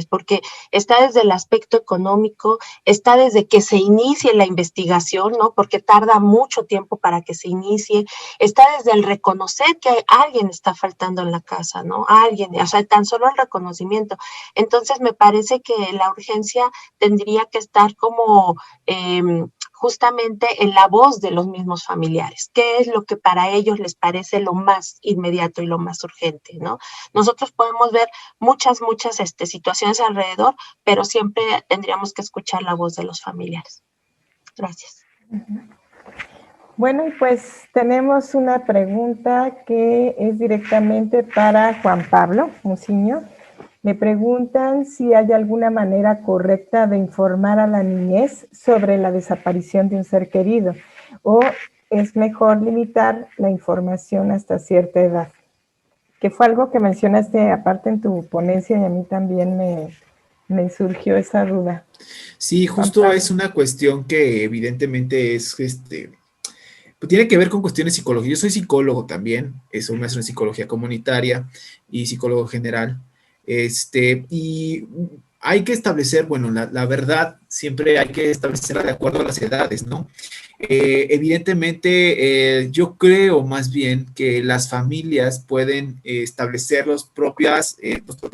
porque está desde el aspecto económico, está desde que se inicie la investigación, ¿no? Porque tarda mucho tiempo para que se inicie, está desde el reconocer que alguien está faltando en la casa, ¿no? Alguien, o sea, tan solo el reconocimiento. Entonces, me parece que la urgencia tendría que estar como justamente en la voz de los mismos familiares, qué es lo que para ellos les parece lo más inmediato y lo más urgente, ¿no? Nosotros podemos ver muchas situaciones alrededor, pero siempre tendríamos que escuchar la voz de los familiares. Gracias. Bueno, y pues tenemos una pregunta que es directamente para Juan Pablo Muciño. Me preguntan si hay alguna manera correcta de informar a la niñez sobre la desaparición de un ser querido, o es mejor limitar la información hasta cierta edad, que fue algo que mencionaste aparte en tu ponencia y a mí también me surgió esa duda. Sí, Juan justo Pablo. es una cuestión que evidentemente es, pues tiene que ver con cuestiones psicológicas. Yo soy psicólogo también, soy maestro en psicología comunitaria y psicólogo general. Y hay que establecer, bueno, la verdad siempre hay que establecerla de acuerdo a las edades, ¿no? Evidentemente, yo creo más bien que las familias pueden establecer los propios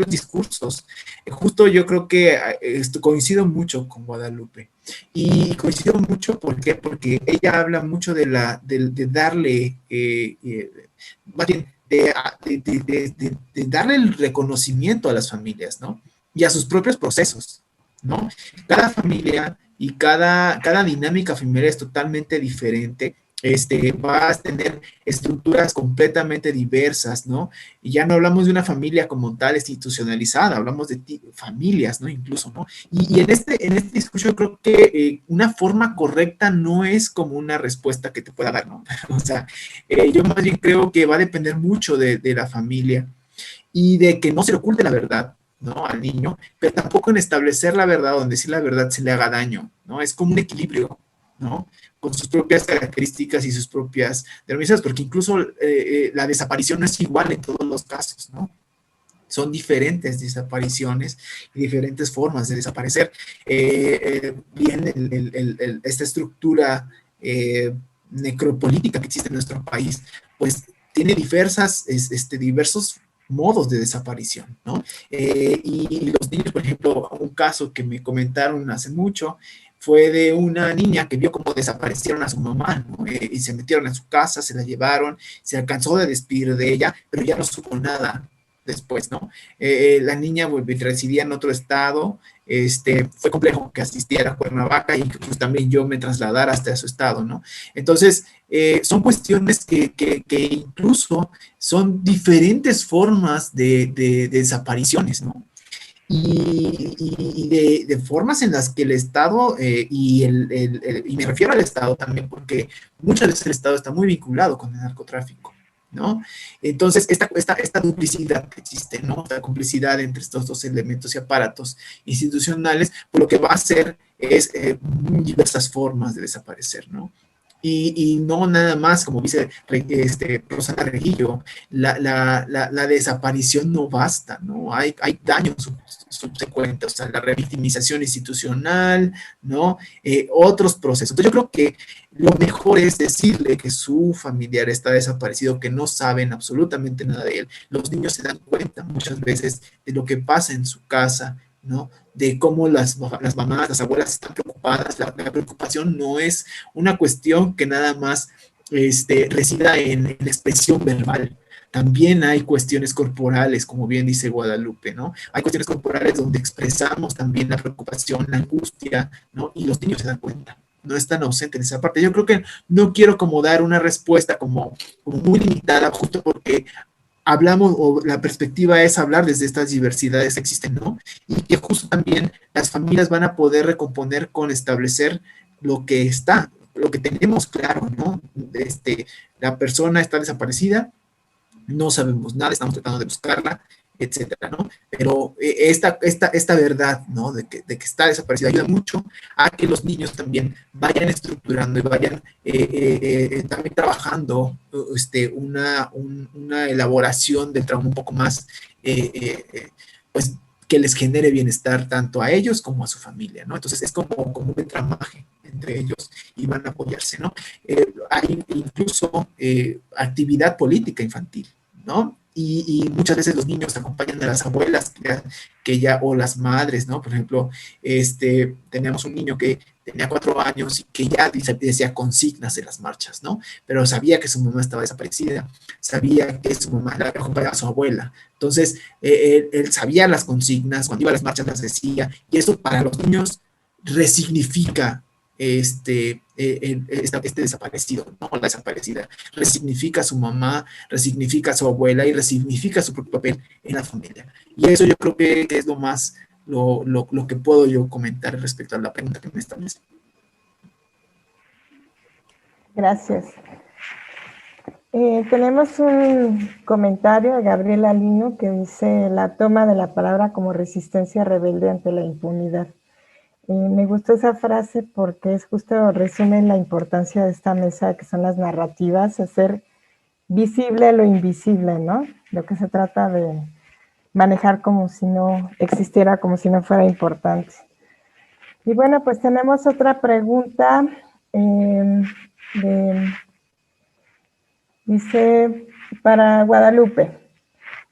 discursos. Justo yo creo que coincido mucho con Guadalupe. Y coincido mucho, ¿por qué? Porque ella habla mucho de darle, más bien, de darle el reconocimiento a las familias, ¿no? Y a sus propios procesos, ¿no? Cada familia y cada dinámica familiar es totalmente diferente. Va a tener estructuras completamente diversas, ¿no? Y ya no hablamos de una familia como tal institucionalizada, hablamos de familias, ¿no? Incluso, ¿no? Y en este discurso yo creo que una forma correcta no es como una respuesta que te pueda dar, ¿no? O sea, yo más bien creo que va a depender mucho de la familia y de que no se le oculte la verdad, ¿no? Al niño, pero tampoco en establecer la verdad o en decir la verdad se le haga daño, ¿no? Es como un equilibrio, ¿no? Con sus propias características y sus propias denominaciones, porque incluso la desaparición no es igual en todos los casos, ¿no? Son diferentes desapariciones y diferentes formas de desaparecer. Bien, esta estructura necropolítica que existe en nuestro país, pues tiene diversos modos de desaparición, ¿no? Y los niños, por ejemplo, un caso que me comentaron hace mucho, fue de una niña que vio cómo desaparecieron a su mamá, ¿no? Y se metieron en su casa, se la llevaron, se alcanzó a despedir de ella, pero ya no supo nada después, ¿no? La niña residía en otro estado, fue complejo que asistiera a Cuernavaca y pues también yo me trasladara hasta su estado, ¿no? Entonces, son cuestiones que incluso son diferentes formas de desapariciones, ¿no? Y de formas en las que el Estado, y me refiero al Estado también, porque muchas veces el Estado está muy vinculado con el narcotráfico, ¿no? Entonces, esta duplicidad que existe, ¿no? La complicidad entre estos dos elementos y aparatos institucionales, pues lo que va a hacer es diversas formas de desaparecer, ¿no? Y no nada más, como dice Rosana Regillo, la desaparición no basta, ¿no? Hay daños subsecuentes, o sea, la revictimización institucional, ¿no? Otros procesos. Entonces yo creo que lo mejor es decirle que su familiar está desaparecido, que no saben absolutamente nada de él. Los niños se dan cuenta muchas veces de lo que pasa en su casa, ¿no? De cómo las mamás, las abuelas están preocupadas. La preocupación no es una cuestión que nada más resida en la expresión verbal. También hay cuestiones corporales, como bien dice Guadalupe, ¿no? Hay cuestiones corporales donde expresamos también la preocupación, la angustia, ¿no? Y los niños se dan cuenta, no están ausentes en esa parte. Yo creo que no quiero como dar una respuesta como muy limitada, justo porque hablamos, o la perspectiva es hablar desde estas diversidades que existen, ¿no? Y que justo también las familias van a poder recomponer con establecer lo que está, lo que tenemos claro, ¿no? La persona está desaparecida, no sabemos nada, estamos tratando de buscarla, etcétera, ¿no? Pero esta verdad, ¿no? De que está desaparecida ayuda mucho a que los niños también vayan estructurando y vayan también trabajando una elaboración del trauma un poco más, pues, que les genere bienestar tanto a ellos como a su familia, ¿no? Entonces es como un entramaje entre ellos y van a apoyarse, ¿no? Hay incluso actividad política infantil, ¿no? Y muchas veces los niños acompañan a las abuelas o las madres, ¿no? Por ejemplo, teníamos un niño que tenía 4 años y que ya decía consignas en las marchas, ¿no? Pero sabía que su mamá estaba desaparecida, sabía que su mamá la acompañaba a su abuela. Entonces, él sabía las consignas, cuando iba a las marchas las decía, y eso para los niños resignifica este desaparecido, ¿no? La desaparecida. Resignifica a su mamá, resignifica a su abuela y resignifica su propio papel en la familia. Y eso yo creo que es lo más, lo que puedo yo comentar respecto a la pregunta que me estableció. Gracias. Tenemos un comentario de Gabriela Lino que dice la toma de la palabra como resistencia rebelde ante la impunidad. Me gustó esa frase porque es justo resume la importancia de esta mesa, que son las narrativas, hacer visible lo invisible, ¿no? Lo que se trata de manejar como si no existiera, como si no fuera importante. Y bueno, pues tenemos otra pregunta. Dice, para Guadalupe,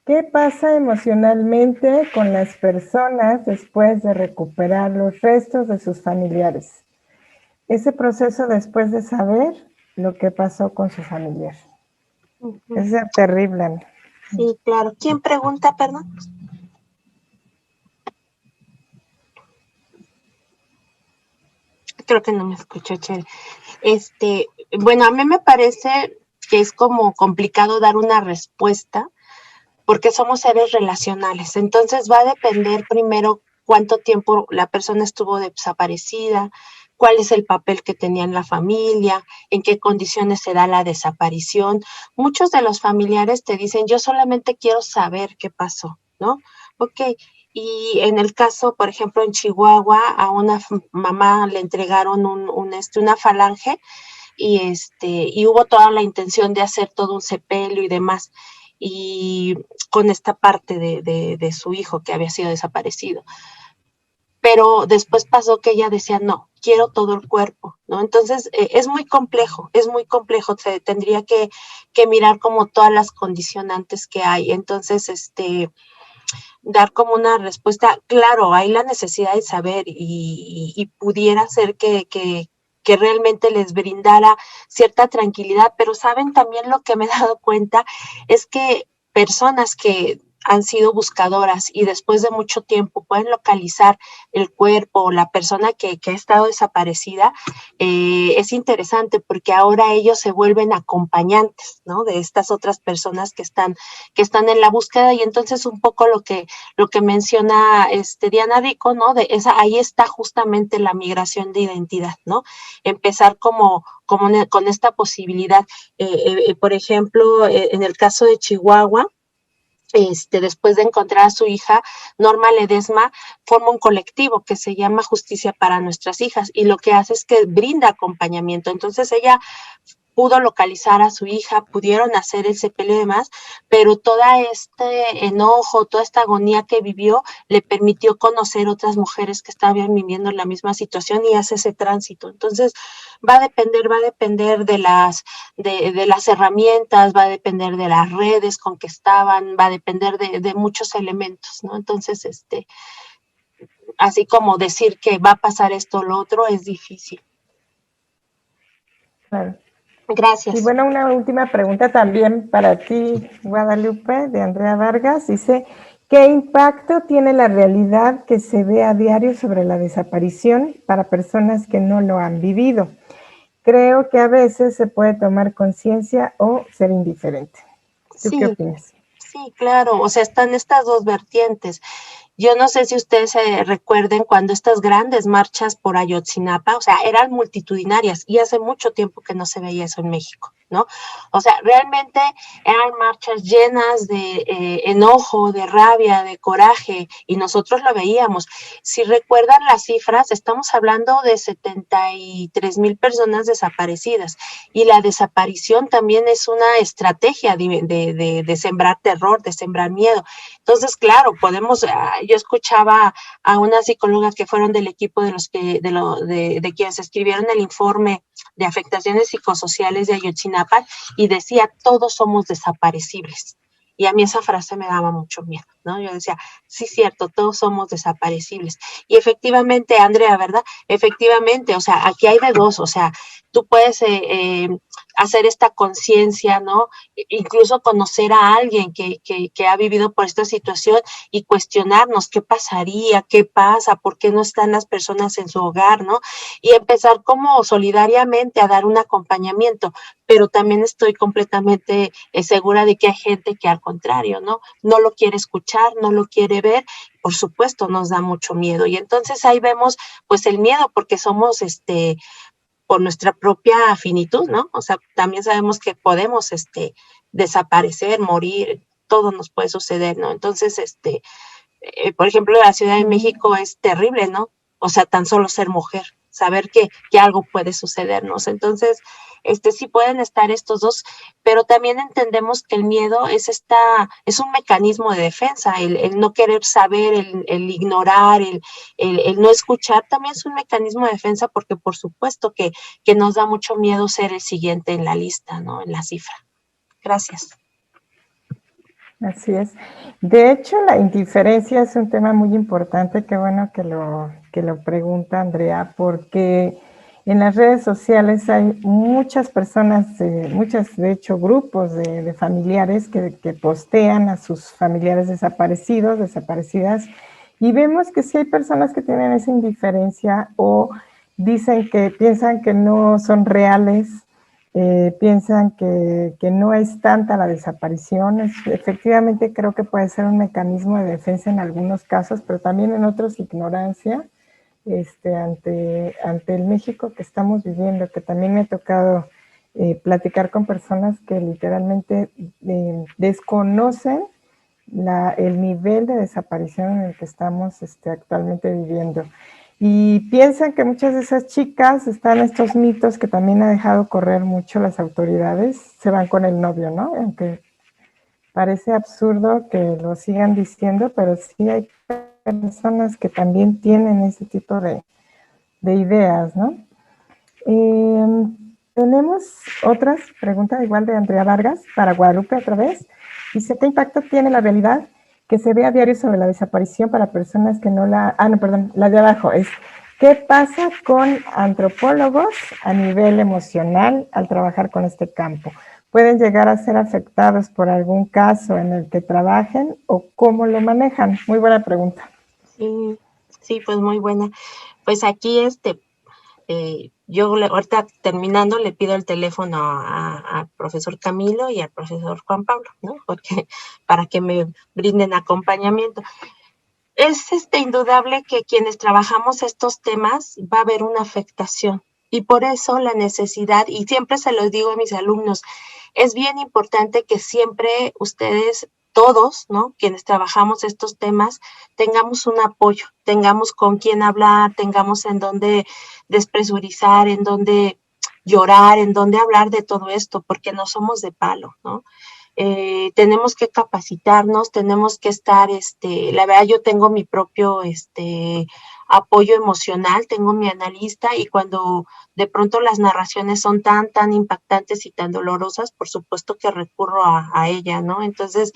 ¿qué pasa emocionalmente con las personas después de recuperar los restos de sus familiares? Ese proceso después de saber lo que pasó con su familiar. Es terrible. Sí, claro. ¿Quién pregunta, perdón? Creo que no me escuchó, Chel. Bueno, a mí me parece que es como complicado dar una respuesta porque somos seres relacionales. Entonces va a depender primero cuánto tiempo la persona estuvo desaparecida, cuál es el papel que tenía en la familia, en qué condiciones se da la desaparición. Muchos de los familiares te dicen, yo solamente quiero saber qué pasó, ¿no? Ok, y en el caso, por ejemplo, en Chihuahua, a una mamá le entregaron una falange y hubo toda la intención de hacer todo un sepelio y demás, y con esta parte de su hijo que había sido desaparecido. Pero después pasó que ella decía, no, quiero todo el cuerpo, ¿no? Entonces, es muy complejo, se tendría que mirar como todas las condicionantes que hay. Entonces, dar como una respuesta, claro, hay la necesidad de saber y pudiera ser que realmente les brindara cierta tranquilidad, pero saben también lo que me he dado cuenta es que personas que han sido buscadoras y después de mucho tiempo pueden localizar el cuerpo o la persona que ha estado desaparecida, es interesante porque ahora ellos se vuelven acompañantes, ¿no? De estas otras personas que están en la búsqueda, y entonces un poco lo que menciona Diana Rico, ¿no? Ahí está justamente la migración de identidad, ¿no? Empezar como con esta posibilidad. Por ejemplo, en el caso de Chihuahua, después de encontrar a su hija, Norma Ledesma forma un colectivo que se llama Justicia para Nuestras Hijas, y lo que hace es que brinda acompañamiento. Entonces ella pudo localizar a su hija, pudieron hacer el sepelio y demás, pero todo este enojo, toda esta agonía que vivió, le permitió conocer otras mujeres que estaban viviendo en la misma situación y hace ese tránsito. Entonces, va a depender de las herramientas, va a depender de las redes con que estaban, va a depender de muchos elementos, ¿no? Entonces, así como decir que va a pasar esto o lo otro es difícil. Claro. Gracias. Y bueno, una última pregunta también para ti, Guadalupe, de Andrea Vargas. Dice, ¿qué impacto tiene la realidad que se ve a diario sobre la desaparición para personas que no lo han vivido? Creo que a veces se puede tomar conciencia o ser indiferente. ¿Tú qué opinas? Sí, claro. O sea, están estas dos vertientes. Yo no sé si ustedes se recuerden cuando estas grandes marchas por Ayotzinapa, o sea, eran multitudinarias y hace mucho tiempo que no se veía eso en México, ¿no? O sea, realmente eran marchas llenas de enojo, de rabia, de coraje, y nosotros lo veíamos. Si recuerdan las cifras, estamos hablando de 73,000 personas desaparecidas, y la desaparición también es una estrategia de sembrar terror, de sembrar miedo. Entonces, claro, yo escuchaba a una psicóloga que fueron del equipo de quienes escribieron el informe de afectaciones psicosociales de Ayotzinapa, y decía, todos somos desaparecibles. Y a mí esa frase me daba mucho miedo, ¿no? Yo decía, sí, cierto, todos somos desaparecibles. Y efectivamente, Andrea, ¿verdad? Efectivamente, o sea, aquí hay de dos, o sea, tú puedes hacer esta conciencia, ¿no? Incluso conocer a alguien que ha vivido por esta situación y cuestionarnos qué pasaría, qué pasa, por qué no están las personas en su hogar, ¿no? Y empezar como solidariamente a dar un acompañamiento, pero también estoy completamente segura de que hay gente que al contrario, ¿no? No lo quiere escuchar, no lo quiere ver, por supuesto nos da mucho miedo. Y entonces ahí vemos pues el miedo porque somos por nuestra propia finitud, ¿no? O sea, también sabemos que podemos desaparecer, morir, todo nos puede suceder, ¿no? Entonces, por ejemplo, la Ciudad de México es terrible, ¿no? O sea, tan solo ser mujer, saber que algo puede sucedernos. Entonces, sí pueden estar estos dos, pero también entendemos que el miedo es un mecanismo de defensa, el no querer saber, el ignorar, el no escuchar, también es un mecanismo de defensa porque por supuesto que nos da mucho miedo ser el siguiente en la lista, ¿no? En la cifra. Gracias. Así es. De hecho, la indiferencia es un tema muy importante. Qué bueno que lo pregunta Andrea, porque en las redes sociales hay muchas personas, de hecho, grupos de familiares que postean a sus familiares desaparecidos, desaparecidas, y vemos que sí hay personas que tienen esa indiferencia o piensan que no son reales. Piensan que no es tanta la desaparición. Efectivamente, creo que puede ser un mecanismo de defensa en algunos casos, pero también en otros ignorancia ante el México que estamos viviendo, que también me ha tocado platicar con personas que literalmente desconocen el nivel de desaparición en el que estamos actualmente viviendo. Y piensan que muchas de esas chicas están estos mitos que también ha dejado correr mucho las autoridades, se van con el novio, ¿no? Aunque parece absurdo que lo sigan diciendo, pero sí hay personas que también tienen ese tipo de ideas, ¿no? Tenemos otras preguntas, igual de Andrea Vargas, para Guadalupe otra vez. Dice, ¿qué impacto tiene la realidad que se ve a diario sobre la desaparición para personas que no la... la de abajo es, ¿qué pasa con antropólogos a nivel emocional al trabajar con este campo? ¿Pueden llegar a ser afectados por algún caso en el que trabajen o cómo lo manejan? Muy buena pregunta. Sí, pues muy buena. Pues aquí yo ahorita terminando le pido el teléfono al profesor Camilo y al profesor Juan Pablo, ¿no? Porque para que me brinden acompañamiento. Es indudable que quienes trabajamos estos temas va a haber una afectación y por eso la necesidad, y siempre se los digo a mis alumnos, es bien importante que siempre ustedes, todos, ¿no? Quienes trabajamos estos temas, tengamos un apoyo, tengamos con quién hablar, tengamos en dónde despresurizar, en dónde llorar, en dónde hablar de todo esto, porque no somos de palo, ¿no? Tenemos que capacitarnos, tenemos que estar, la verdad yo tengo mi propio, apoyo emocional, tengo mi analista y cuando de pronto las narraciones son tan impactantes y tan dolorosas, por supuesto que recurro a ella, ¿no? Entonces,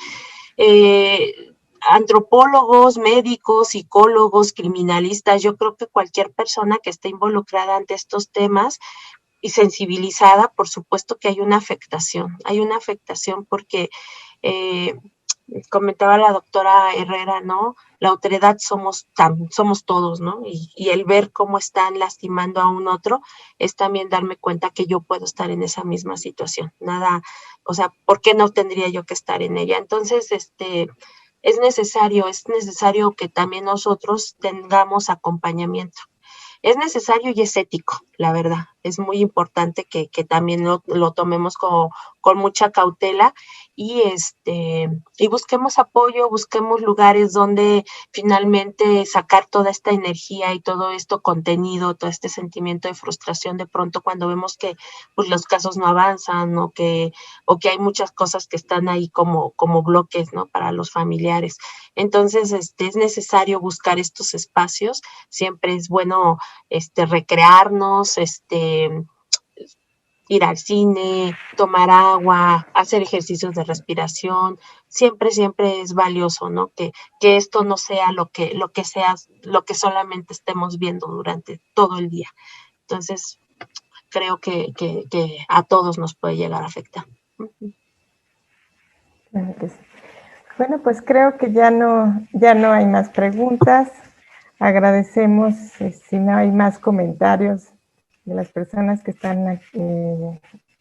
antropólogos, médicos, psicólogos, criminalistas, yo creo que cualquier persona que esté involucrada ante estos temas y sensibilizada, por supuesto que hay una afectación porque comentaba la doctora Herrera, ¿no? La autoridad somos todos, ¿no? Y el ver cómo están lastimando a un otro es también darme cuenta que yo puedo estar en esa misma situación. Nada, o sea, ¿por qué no tendría yo que estar en ella? Entonces, es necesario que también nosotros tengamos acompañamiento. Es necesario y es ético, la verdad. Es muy importante que también lo tomemos con mucha cautela y busquemos apoyo, busquemos lugares donde finalmente sacar toda esta energía y todo esto contenido, todo este sentimiento de frustración de pronto cuando vemos que pues, los casos no avanzan o que hay muchas cosas que están ahí como bloques, ¿no? Para los familiares. Entonces, es necesario buscar estos espacios. Siempre es bueno recrearnos, ir al cine, tomar agua, hacer ejercicios de respiración, siempre es valioso, ¿no? Que esto no sea lo que solamente estemos viendo durante todo el día. Entonces, creo que a todos nos puede llegar a afectar. Claro que sí. Bueno, pues creo que ya no hay más preguntas. Agradecemos, si no hay más comentarios de las personas que están aquí,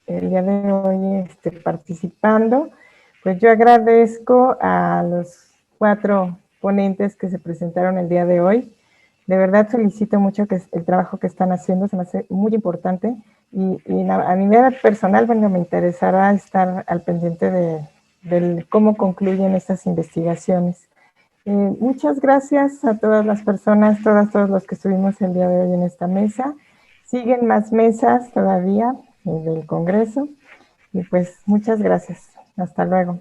el día de hoy participando, pues yo agradezco a los 4 ponentes que se presentaron el día de hoy. De verdad felicito mucho el trabajo que están haciendo, se me hace muy importante y a nivel personal, bueno, me interesará estar al pendiente de cómo concluyen estas investigaciones. Muchas gracias a todas las personas, todos los que estuvimos el día de hoy en esta mesa. Siguen más mesas todavía del Congreso y pues muchas gracias. Hasta luego.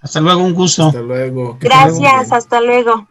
Hasta luego, un gusto. Hasta luego. Gracias, hasta luego.